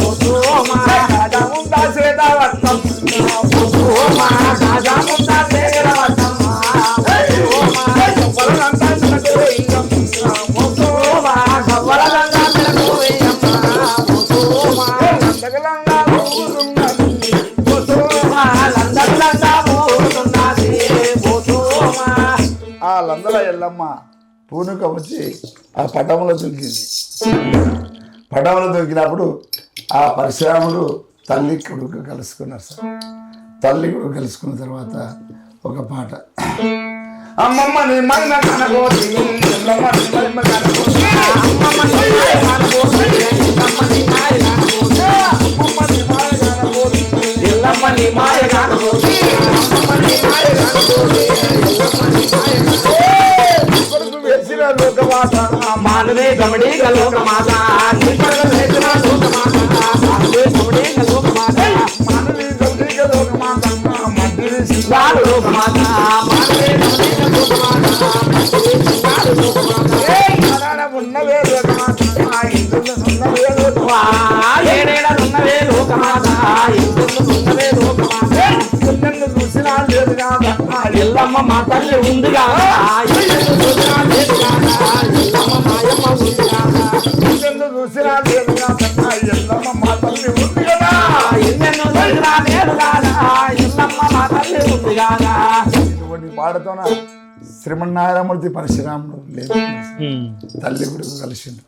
Speaker 4: ఓ సోమ రాజముందా శ్వేతవత్తం ఓ సోమ రాజముందా శ్వేతవత్తం గవ్వలంతా తినకోయ్యం ఓ సోమ గవ్వలంతా తినకోయ్యం ఓ సోమ లందగలందా ఊగుతున్నది ఓ సోమ లందగలందా ఊగుతున్నది ఓ సోమ.
Speaker 2: ఆ లందల ఎల్లమ్మ పూనక వచ్చి ఆ పటంలో దొరికింది. పటంలో దొరికినప్పుడు ఆ పరశురాముడు తల్లి కొడుకు కలుసుకున్నారు సార్. తల్లి కొడుకు కలుసుకున్న తర్వాత ఒక పాట,
Speaker 4: అమ్మమ్మ నీ మహిమ కనబోతి ఎల్లమ్మ నీ మహిమ కనబోతి అమ్మమ్మ నీ మాయ కనబోతి ఎల్లమ్మ నీ మాయ కనబోతి అమ్మమ్మ నీ మాయ కనబోతి ఎల్లమ్మ నీ మాయ కనబోతి అమ్మమ్మ నీ మాయ కనబోతి ఎల్లమ్మ నీ మాయ కనబోతి
Speaker 2: కొడుకు వేసిన లోకవాత
Speaker 4: మానవే గమడీగ లోకమాత నీ పడగ వేసిన లోకమాత మానవే గమడీగ లోకమాత
Speaker 2: మానవి గౌరీగ లోకమాత మధ్య
Speaker 4: సింగారు లోకమాత మానవే గమడీగ లోకమాత సింగారు లోకమాత
Speaker 2: ఉన్నవే లోకమాత ఇందులో ఉన్నవే లోకమాత
Speaker 4: ఏడేడలున్నవే లోకమాత ఇందున్నవే లోకమాత
Speaker 2: నన్ను చూసినా లేదు కాదా
Speaker 4: ఎల్లమ్మ మా తల్లి ఉందిగా ఎల్లమ్మ చూసినా లేదు కాదా ఎల్లమ్మ మాయమ్మ ఉందిగా
Speaker 2: నన్ను చూసినా లేదు కాదా ఎల్లమ్మ మా తల్లి ఉంది కదా
Speaker 4: ఎన్నెన్నో చూసినా లేదు కాదా ఎల్లమ్మ మా తల్లి ఉంది కాదా
Speaker 2: ఇటువంటి పాటతోన శ్రీమన్నారాయణమూర్తి పరశురాముడు లేదు తల్లి కొడుకు కలిసిండు.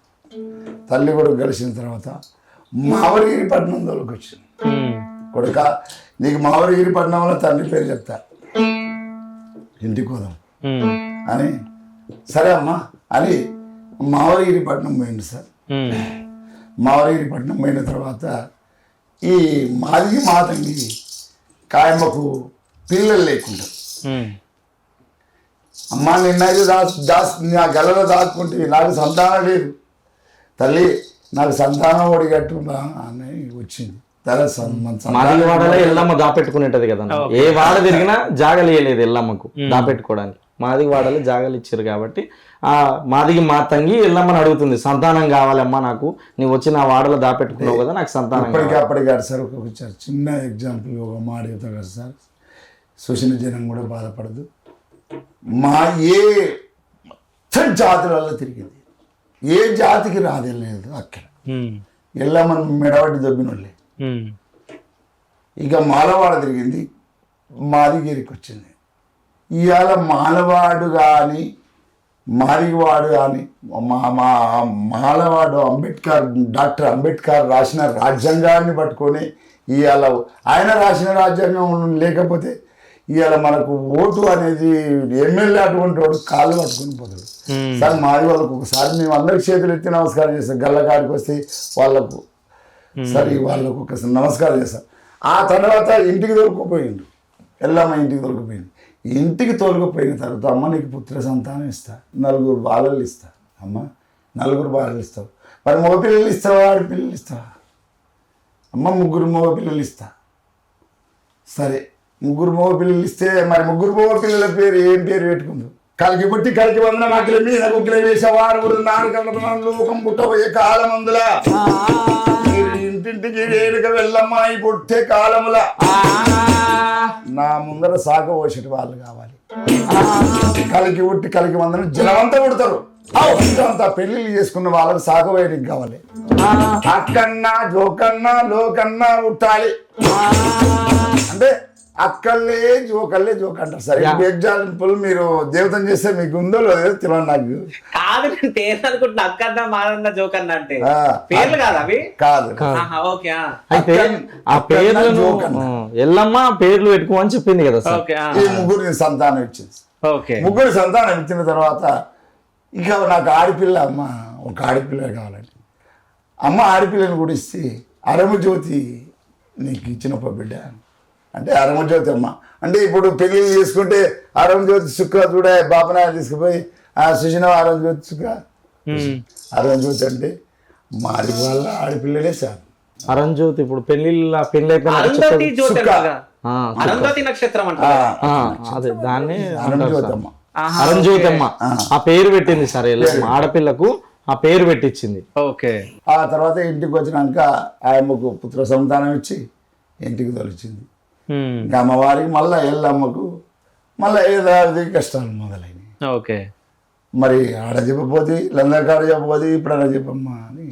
Speaker 2: తల్లి కొడుకు కలిసిన తర్వాత మావరిగిరి పట్టణం తోలుకు వచ్చింది. కొడుక నీకు మావరిగిరి పట్టణంలో తండ్రి పేరు చెప్తా, ఇంటికి పోదాం అని. సరే అమ్మా అని మావరిగిరి పట్టణం పోయింది సార్. మావరిగిరి పట్టణం పోయిన తర్వాత ఈ మాదిగి మాతంగి కాయమ్మకు పిల్లలు లేకుండా, అమ్మా నిన్నైతే నా గలలో దాక్కుంటే నాకు సంతానం లేదు తల్లి, నాకు సంతానం ఒడిగట్టుందా అని వచ్చింది.
Speaker 3: మాదిగవాడలో ఎల్లమ్మ దాపెట్టుకునేటది కదా, ఏ వాడ తిరిగినా జాగలు ఇయ్యలేదు ఎల్లమ్మకు దాపెట్టుకోవడానికి. మాదిగవాడలో జాగలు ఇచ్చారు కాబట్టి ఆ మాదిగి మాతంగి ఎల్లమ్మని అడుగుతుంది, సంతానం కావాలమ్మా నాకు, నీవు వచ్చి నా వాడలో దాపెట్టుకున్నావు కదా, నాకు సంతానం
Speaker 2: అప్పటికి కాదు సార్. ఒక చిన్న ఎగ్జాంపుల్ ఒక మాట చెప్తా కదా సార్, చూసిన జనం కూడా బాధపడదు. మా ఏ జాతులలో తిరిగింది, ఏ జాతికి రాదేలేదు అక్కడ ఎల్లమ్మను మెడబట్టి దొబ్బిన వాళ్ళే. ఇక మాలవాడ తిరిగింది, మాదిగిరికి వచ్చింది. ఇవాళ మాలవాడు కానీ మాదిగవాడు కానీ మాలవాడు డాక్టర్ అంబేద్కర్ రాసిన రాజ్యాంగాన్ని పట్టుకొని ఇవాళ ఆయన రాసిన రాజ్యాంగం లేకపోతే ఇవాళ మనకు ఓటు అనేది ఎమ్మెల్యే అటువంటి వాడు కాళ్ళు పట్టుకొని పోతాడు సార్. మాది వాళ్ళకు ఒకసారి మేము అందరికి చేతులు ఎత్తి నమస్కారం చేస్తాం, గల్లకాడికి వస్తే వాళ్ళకు సరే వాళ్ళకు ఒక నమస్కారం చేస్తాం. ఆ తర్వాత ఇంటికి తోలుకుపోయిండు, ఎల్లమ్మ ఇంటికి తోలుకుపోయింది. ఇంటికి తోలుకుపోయిన తర్వాత అమ్మ నీకు పుత్ర సంతానం ఇస్తా, 4 బాలలు ఇస్తా, అమ్మ 4 బాలలు ఇస్తావు, మరి మగ పిల్లలు ఇస్తావా ఆడపిల్లలు ఇస్తావా? అమ్మ 3 మగ పిల్లలు ఇస్తా. సరే 3 మగ పిల్లలు ఇస్తే మరి 3 మగ పిల్లల పేరు ఏం పేరు పెట్టుకుందు? కలికి పుట్టి కలికి వందన మాటల మీద కుక్కల వేసేవారు లోకం పుట్టబోయే కాలమందుల ఇంటింటికి వేడుక వెళ్ళమ్మాయి పుట్టే కాలముల నా ముందర సాగ పోసేటి వాళ్ళు కావాలి. కలికి పుట్టి కలికి వందన జనమంతా పుడతారు, అంతా పెళ్లిళ్ళు చేసుకున్న వాళ్ళకి సాగ వేయడానికి కావాలి. అక్కన్నా జోకన్నా లోకన్నా పుట్టాలి అంటే అక్కల్లే జోక్ అంటారు సార్. ఎగ్జాంపుల్ మీరు దేవతం చేస్తే మీకు ఉందో లేదో తెలియదు నాకు.
Speaker 1: కాదు నేను పేరు అనుకుంటున్నా, అక్కన్న మాదన్న జోకన్న అంటే పేర్లు కాదు అవి.
Speaker 2: కాదు
Speaker 1: ఓకే.
Speaker 3: అయితే ఆ పేర్లను ఎల్లమ్మ పేర్లు పెట్టుకోమని చెప్పింది కదా సార్.
Speaker 2: ఈ 3 సంతానం ఇచ్చింది. 3 సంతానం ఇచ్చిన తర్వాత ఇక నాకు ఆడపిల్ల, అమ్మ ఒక ఆడపిల్ల కావాలండి. అమ్మ ఆడపిల్లని కూడా ఇస్తే అరమజ్యోతి నీకు ఇచ్చినప్ప బిడ్డ అంటే అరమజ్యోతి అమ్మ అంటే ఇప్పుడు పెళ్లి చేసుకుంటే అరమజ్యోతి సుఖ చూడ బాపనాయ తీసుకుపోయి ఆ సుజన అరమజ్యోతి సుఖ అరమజ్యోతి అంటే మాది వాళ్ళ ఆడపిల్లలే సార్.
Speaker 3: అరంజ్యోతి ఇప్పుడు పెళ్లి
Speaker 1: నక్షత్రం
Speaker 3: అదే దాన్ని
Speaker 2: అరమజ్యోతి అమ్మ.
Speaker 3: అరంజ్యోతి అమ్మ ఆ పేరు పెట్టింది సార్ ఎల్లమ్మ, ఆడపిల్లకు ఆ పేరు పెట్టించింది.
Speaker 1: ఓకే.
Speaker 2: ఆ తర్వాత ఇంటికి వచ్చినాక ఆయమ్మకు పుత్ర సంతానం ఇచ్చి ఇంటికి తొలిచింది. ఇంకా అమ్మవారికి మళ్ళీ ఎల్లమ్మకు మళ్ళీ ఏదాది కష్టాలు మొదలైనవి.
Speaker 1: ఓకే.
Speaker 2: మరి ఆడ చెప్పపోతే లందరికాడ చెప్పపోతే ఇప్పుడన్నా చెప్పమ్మా అని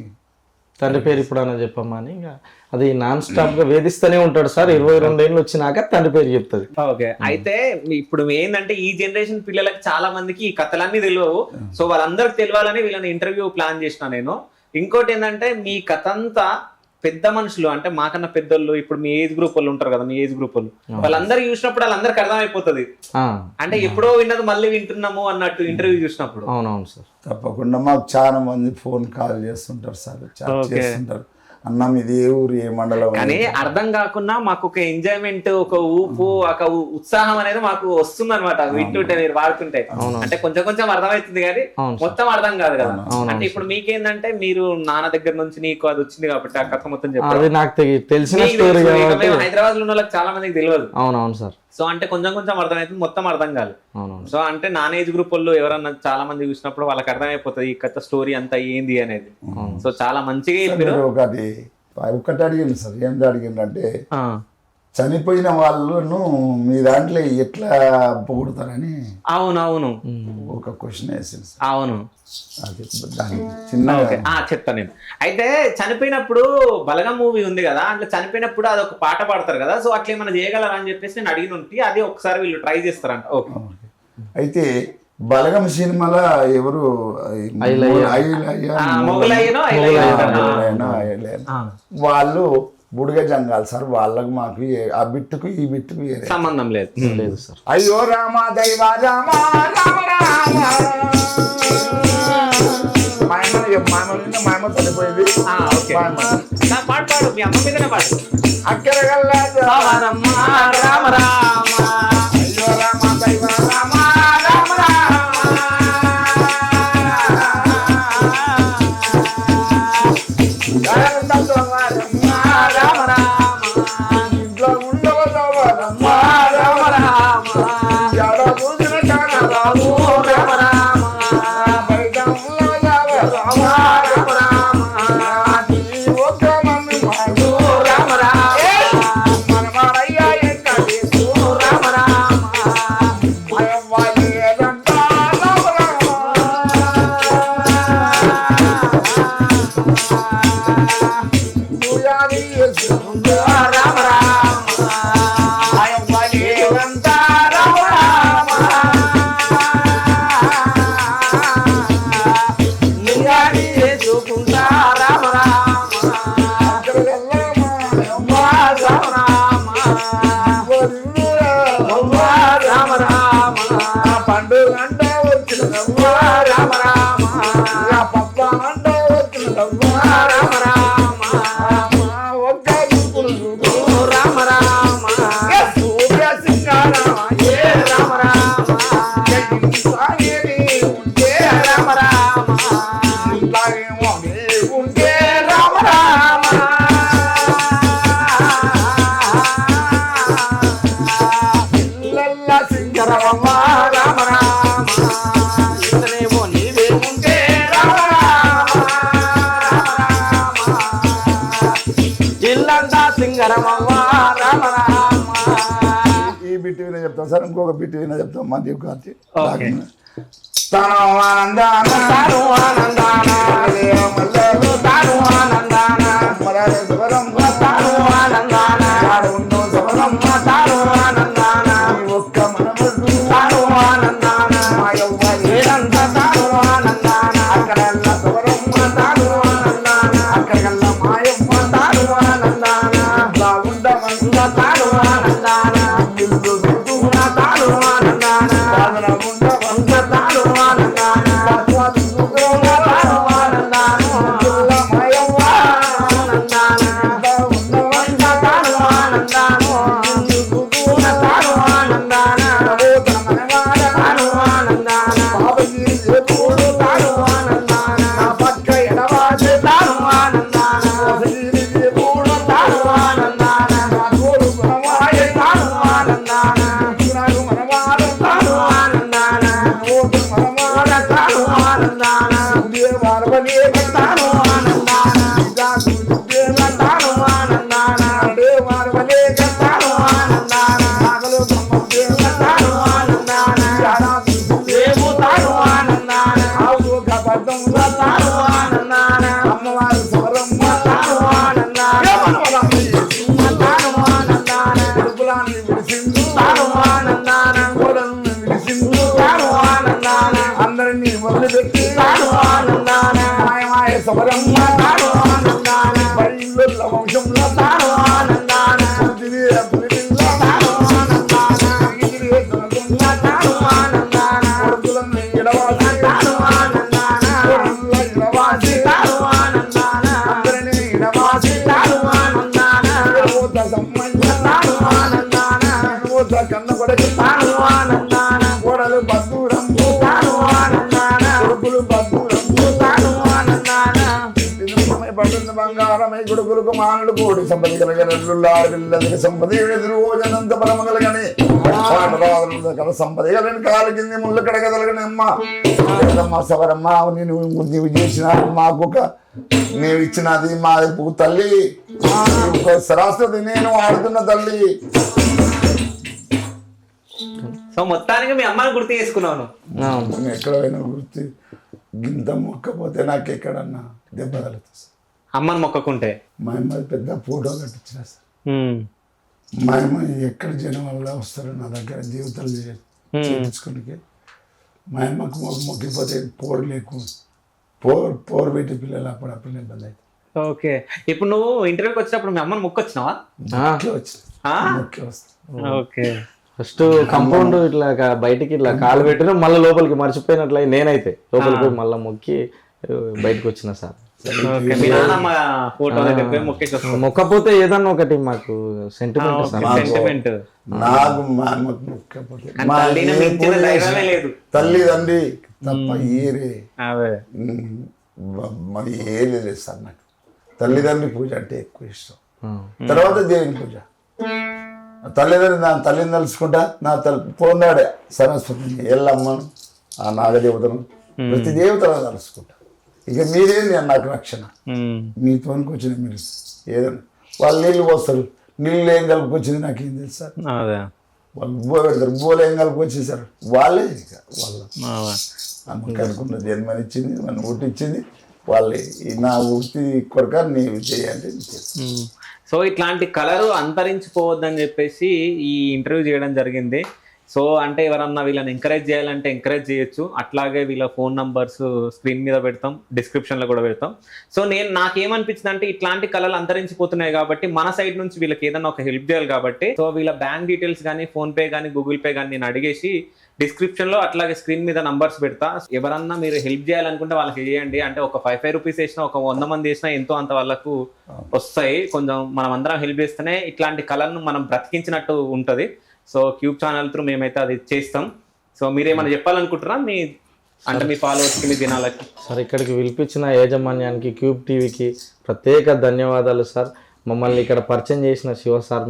Speaker 3: తండ్రి పేరు ఇప్పుడన్నా చెప్పమ్మా అని ఇంకా అది నాన్ స్టాప్ గా వేధిస్తూనే ఉంటాడు సార్. 22 ఏళ్ళు వచ్చినాక తండ్రి పేరు చెప్తుంది.
Speaker 1: ఓకే. అయితే ఇప్పుడు ఏంటంటే ఈ జనరేషన్ పిల్లలకి చాలా మందికి ఈ కథలన్నీ తెలియవు. సో వాళ్ళందరికి తెలియాలని వీళ్ళని ఇంటర్వ్యూ ప్లాన్ చేసిన నేను. ఇంకోటి ఏంటంటే మీ కథ అంతా పెద్ద మనుషులు అంటే మాకన్నా పెద్దోళ్ళు, ఇప్పుడు మీ ఏజ్ గ్రూప్ వాళ్ళు ఉంటారు కదా, మీ ఏజ్ గ్రూప్ వాళ్ళు వాళ్ళందరూ చూసినప్పుడు వాళ్ళందరికి అర్థమైపోతుంది. అంటే ఎప్పుడో విన్నది మళ్ళీ వింటున్నాము అన్నట్టు ఇంటర్వ్యూ చూసినప్పుడు.
Speaker 3: అవునవును సార్.
Speaker 2: తప్పకుండా మాకు చాలా మంది ఫోన్ కాల్ చేస్తుంటారు సార్, చాట్ చేస్తుంటారు. అన్నం ఇది ఏ ఊరు ఏ మండలం
Speaker 1: కానీ అర్థం కాకుండా మాకు ఒక ఎంజాయ్మెంట్, ఒక ఊపు, ఒక ఉత్సాహం అనేది మాకు వస్తుంది అనమాట వింటుంటే, మీరు వాడుతుంటే. అంటే కొంచెం కొంచెం అర్థమవుతుంది కానీ మొత్తం అర్థం కాదు కదా. అంటే ఇప్పుడు మీకేందంటే మీరు నాన్న దగ్గర నుంచి నీకు అది వచ్చింది కాబట్టి ఆ కథ మొత్తం చెప్పారు.
Speaker 3: అది నాకు తెలిసిన స్టోరీ కాబట్టి
Speaker 1: హైదరాబాద్ లో ఉన్న వాళ్ళకి చాలా మందికి తెలియదు.
Speaker 3: అవునవును సార్.
Speaker 1: సో అంటే కొంచెం కొంచెం అర్థమవుతుంది, మొత్తం అర్థం కాదు.
Speaker 3: అవునవును.
Speaker 1: సో అంటే నాన్ ఏజ్ గ్రూప్ వాళ్ళు ఎవరన్నా చాలా మంది చూసినప్పుడు వాళ్ళకి అర్థమైపోతుంది ఈ కథ స్టోరీ అంతా ఏంది అనేది. సో చాలా మంచిగా చెప్పారు.
Speaker 2: ఒకటి అడిగింది సార్, ఏంటి అడిగిందంటే చనిపోయిన వాళ్ళను మీ దాంట్లో ఎట్లా పొగుడతారని.
Speaker 1: అవునవును,
Speaker 2: ఒక క్వశ్చన్ వేసింది సార్.
Speaker 1: అవును,
Speaker 2: అది దానికి చిన్న
Speaker 1: చెప్తాను నేను. అయితే చనిపోయినప్పుడు బలగం మూవీ ఉంది కదా, అందులో చనిపోయినప్పుడు అది ఒక పాట పాడతారు కదా. సో అట్లా ఏమైనా చేయగలరా అని చెప్పేసి నేను అడిగిన ఉంటే అది ఒకసారి వీళ్ళు ట్రై చేస్తారంట. ఓకే.
Speaker 2: అయితే బలగం సినిమాలో ఎవరు వాళ్ళు బుడిగ జంగాలి సార్. వాళ్ళకు మాకు ఆ బిట్టుకు ఈ బిట్టుకు
Speaker 1: సంబంధం లేదు.
Speaker 3: లేదు సార్.
Speaker 2: అయ్యో రామ దైవ రామ రామ రామ మాయమ చనిపోయింది.
Speaker 1: పాడు పాడు, మీ అమ్మ మీదనే పాడు.
Speaker 2: అక్కడ
Speaker 1: రామ రామ
Speaker 2: అయ్యో రామ దైవ రామ రామ ఈ బిట్టు విన చెప్తాం సార్. ఇంకొక బిట్టు విన చెప్తాం. మధ్య కార్తీ తను ఆనందాన తను ఆనందాన తను ఆనందాన శివరం తాను ఆనందాన తాను ఆనందాన ఒక్క మనవడు తాను ఆనందాన ఏడంత తాను ఆనందాన అక్కడల్ల శివరం తాను ఆనందాన అక్కడికల్ల మాయమ్మ తాను ఆనందాన బాగుండమంద తాను ఆనందాన ఇల్లు తాను ఆనందాన ఉండమంద తాను ఆనందాన అమ్మవారు సవరమ్మ తాను ఆనందాన కొడుకులాన్ని విడిసిండు తాను ఆనందాన కోడల్ని విడిసిండు తాను ఆనందాన అందరినీ మొదలుపెట్టి తాను ఆనందాన మాయమాయ సవరమ్మ తాను ఆనందాన పైళ్ళ వంశంలో తాను ఆనందాన తాను ఆనందాన తాను ఆనందాన కొడుకులన్నీ ఎడవాసి తాను ఆనందాన తాను ఆనందాన అందరినీ ఎడవాసి పట్టింది బంగారమై గుడుగులకు మానులు కోడి సంపద కలగనల్లు ఆడపిల్లలకి సంపద ఎదురు ఓజనంత బలమ కలగని కల సంపద కలని కాలు కింది ముళ్ళు కడగదలగని అమ్మ సవరమ్మ నీవు చేసిన మాకు నీవు ఇచ్చినది మా తల్లి సరస్వతి నేను ఆడుతున్న తల్లి.
Speaker 1: సో మొత్తానికి మీ అమ్మని గుర్తు చేసుకున్నాను.
Speaker 2: ఎక్కడ పోయినా గుర్తు గింత మొక్కపోతే నాకు ఎక్కడన్నా దెబ్బ తగులుతుంది సార్.
Speaker 1: అమ్మని మొక్కకుంటే
Speaker 2: మా అమ్మ పెద్ద ఫోటో కట్టించిన సార్. మా అమ్మ ఎక్కడ జనం వల్ల వస్తారు నా దగ్గర జీవితాలు చేయించుకోనికి. మా అమ్మకు మొక్కిపోతే పోరు పోరు పెట్టి పిల్లలు అప్పుడప్పుడు ఇబ్బంది అవుతుంది.
Speaker 1: ఓకే, ఇప్పుడు నువ్వు ఇంటర్వ్యూకి వచ్చినప్పుడు మీ అమ్మని మొక్కొచ్చినావా?
Speaker 2: మొక్కి వస్తా.
Speaker 1: ఓకే,
Speaker 3: ఫస్ట్ కంపౌండ్ ఇట్లా బయటికి ఇట్లా కాలు పెట్టిన మళ్ళీ లోపలికి మర్చిపోయినట్లయి నేనైతే లోపలికి పోయి మళ్ళీ మొక్కి బయటకు వచ్చిన సార్.
Speaker 1: మీ నాన్నమ్మ ఫోటో దగ్గర పోయి మొక్కేసి వస్తాం.
Speaker 3: మొక్కపోతే ఏదన్నా ఒకటి మాకు సెంటిమెంట్ సార్.
Speaker 1: సెంటిమెంట్
Speaker 2: నాకు మా అమ్మకు మొక్కపోతే తల్లి తండ్రి తప్ప ఏరే మరి ఏ లేదు సార్. నాకు తల్లిదండ్రి పూజ అంటే ఎక్కువ ఇష్టం. తర్వాత దేవుని పూజ. తల్లిదండ్రి నా తల్లిని తలుచుకుంటా, నా పోన్నాడే సరస్వతిని, ఎల్లమ్మను, ఆ నాగదేవతను, ప్రతి దేవతలను తలుచుకుంటా. ఇక మీరేంది నాకు రక్షణ. మీతోనికి వచ్చిన మీరు ఏదన్నా వాళ్ళు నీళ్ళు పోస్తారు, నీళ్ళు ఏం కలుపుకొచ్చింది నాకేం తెలుసు సార్. వాళ్ళు బో పెడతారు, బోలు ఏం కలుపుకొచ్చింది సార్ వాళ్ళే. ఇక వాళ్ళ అమ్మకి అనుకున్న జన్మనిచ్చింది, నన్ను పుట్టించింది వాళ్ళే. నా వృత్తి కొరక నీవు చేయాలి.
Speaker 1: సో ఇట్లాంటి కలరు అంతరించిపోవద్దని చెప్పేసి ఈ ఇంటర్వ్యూ చేయడం జరిగింది. సో అంటే ఎవరన్నా వీళ్ళని ఎంకరేజ్ చేయాలంటే ఎంకరేజ్ చేయొచ్చు. అట్లాగే వీళ్ళ ఫోన్ నంబర్స్ స్క్రీన్ మీద పెడతాం, డిస్క్రిప్షన్లో కూడా పెడతాం. సో నాకేమనిపించింది అంటే ఇట్లాంటి కళలు అంతరించిపోతున్నాయి కాబట్టి మన సైడ్ నుంచి వీళ్ళకి ఏదన్నా ఒక హెల్ప్ చేయాలి కాబట్టి సో వీళ్ళ బ్యాంక్ డీటెయిల్స్ కానీ, ఫోన్పే కానీ, గూగుల్ పే కానీ నేను అడిగేసి డిస్క్రిప్షన్లో అట్లాగే స్క్రీన్ మీద నంబర్స్ పెడతా. ఎవరన్నా మీరు హెల్ప్ చేయాలనుకుంటే వాళ్ళకి చేయండి. అంటే ఒక 5 రూపీస్ వేసినా, ఒక 100 మంది వేసినా ఎంతో అంత వాళ్ళకు వస్తాయి. కొంచెం మనం అందరం హెల్ప్ చేస్తేనే ఇట్లాంటి కళలను మనం బ్రతికించినట్టు ఉంటుంది. సో క్యూబ్ ఛానల్ త్రూ మేమైతే అది చేస్తాం. సో మీరేమైనా చెప్పాలనుకుంటారా అంటే మీ ఫాలోవర్స్కి, మీ దినాలకి?
Speaker 3: సార్ ఇక్కడికి పిలిపించిన యాజమాన్యానికి, క్యూబ్ టీవీకి ప్రత్యేక ధన్యవాదాలు సార్. మమ్మల్ని ఇక్కడ పరిచయం చేసిన శివ సార్,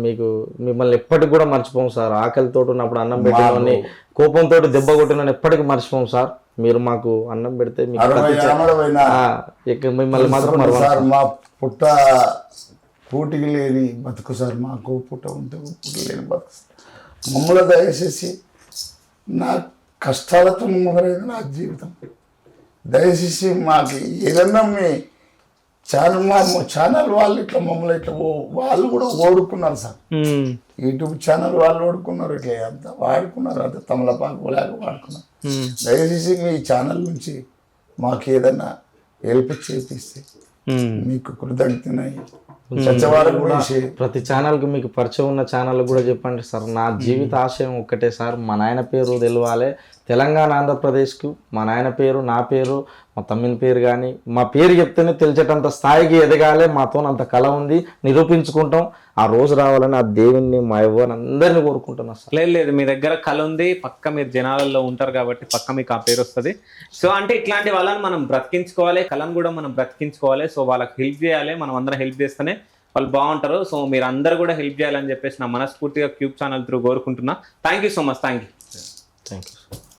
Speaker 3: మిమ్మల్ని ఎప్పటికి కూడా మర్చిపోము సార్. ఆకలితో ఉన్నప్పుడు అన్నం పెట్టిన, కోపంతో దెబ్బ కొట్టిన ఎప్పటికీ మర్చిపోము సార్. మీరు మాకు అన్నం పెడితే మిమ్మల్ని మాత్రం
Speaker 2: సార్. మా పుట్ట కూటికి లేని బతుకు సార్. మాకు పుట్ట ఉంటే పుట్ట లేని బతుకు. మమ్మల్ని దయచేసి నా కష్టాలతో మొదలైన నా జీవితం దయచేసి మాకు ఏదన్నా మీ ఛానల్ వాళ్ళు ఇట్లా మమ్మల్ని ఇట్లా వాళ్ళు కూడా ఓడుకున్నారు సార్. యూట్యూబ్ ఛానల్ వాళ్ళు ఓడుకున్నారు, ఇట్లా అంతా వాడుకున్నారు, అంత తమలపాకు లాగా వాడుకున్నారు. దయచేసి మీ ఛానల్ నుంచి మాకు ఏదన్నా హెల్ప్ చేపిస్తే మీకు కృతజ్ఞతనై
Speaker 3: ప్రతి ఛానల్కి మీకు పరిచయం ఉన్న ఛానల్ కూడా చెప్పండి సార్. నా జీవిత ఆశయం ఒక్కటే సార్, మా నాయన పేరు తెలవాలి తెలంగాణ, ఆంధ్రప్రదేశ్కు. మా నాయన పేరు, నా పేరు, మా తమ్మిన పేరు కానీ మా పేరు చెప్తేనే తెలిసేటంత స్థాయికి ఎదగాలి. మాతో అంత కళ ఉంది, నిరూపించుకుంటాం. ఆ రోజు రావాలని ఆ దేవుణ్ణి, మా యవ్వని అందరినీ కోరుకుంటున్నా సార్.
Speaker 1: లేదు, మీ దగ్గర కళ ఉంది, పక్క మీరు జనాలలో ఉంటారు కాబట్టి పక్క మీకు ఆ పేరు వస్తుంది. సో అంటే ఇట్లాంటి వాళ్ళని మనం బ్రతికించుకోవాలి, కళను కూడా మనం బ్రతికించుకోవాలి. సో వాళ్ళకి హెల్ప్ చేయాలి, మనం అందరం హెల్ప్ చేస్తేనే వాళ్ళు బాగుంటారు. సో మీరు అందరూ కూడా హెల్ప్ చేయాలని చెప్పేసి నా మనస్ఫూర్తిగా క్యూబ్ ఛానల్ త్రూ కోరుకుంటున్నా. Thank you so much. Thank you.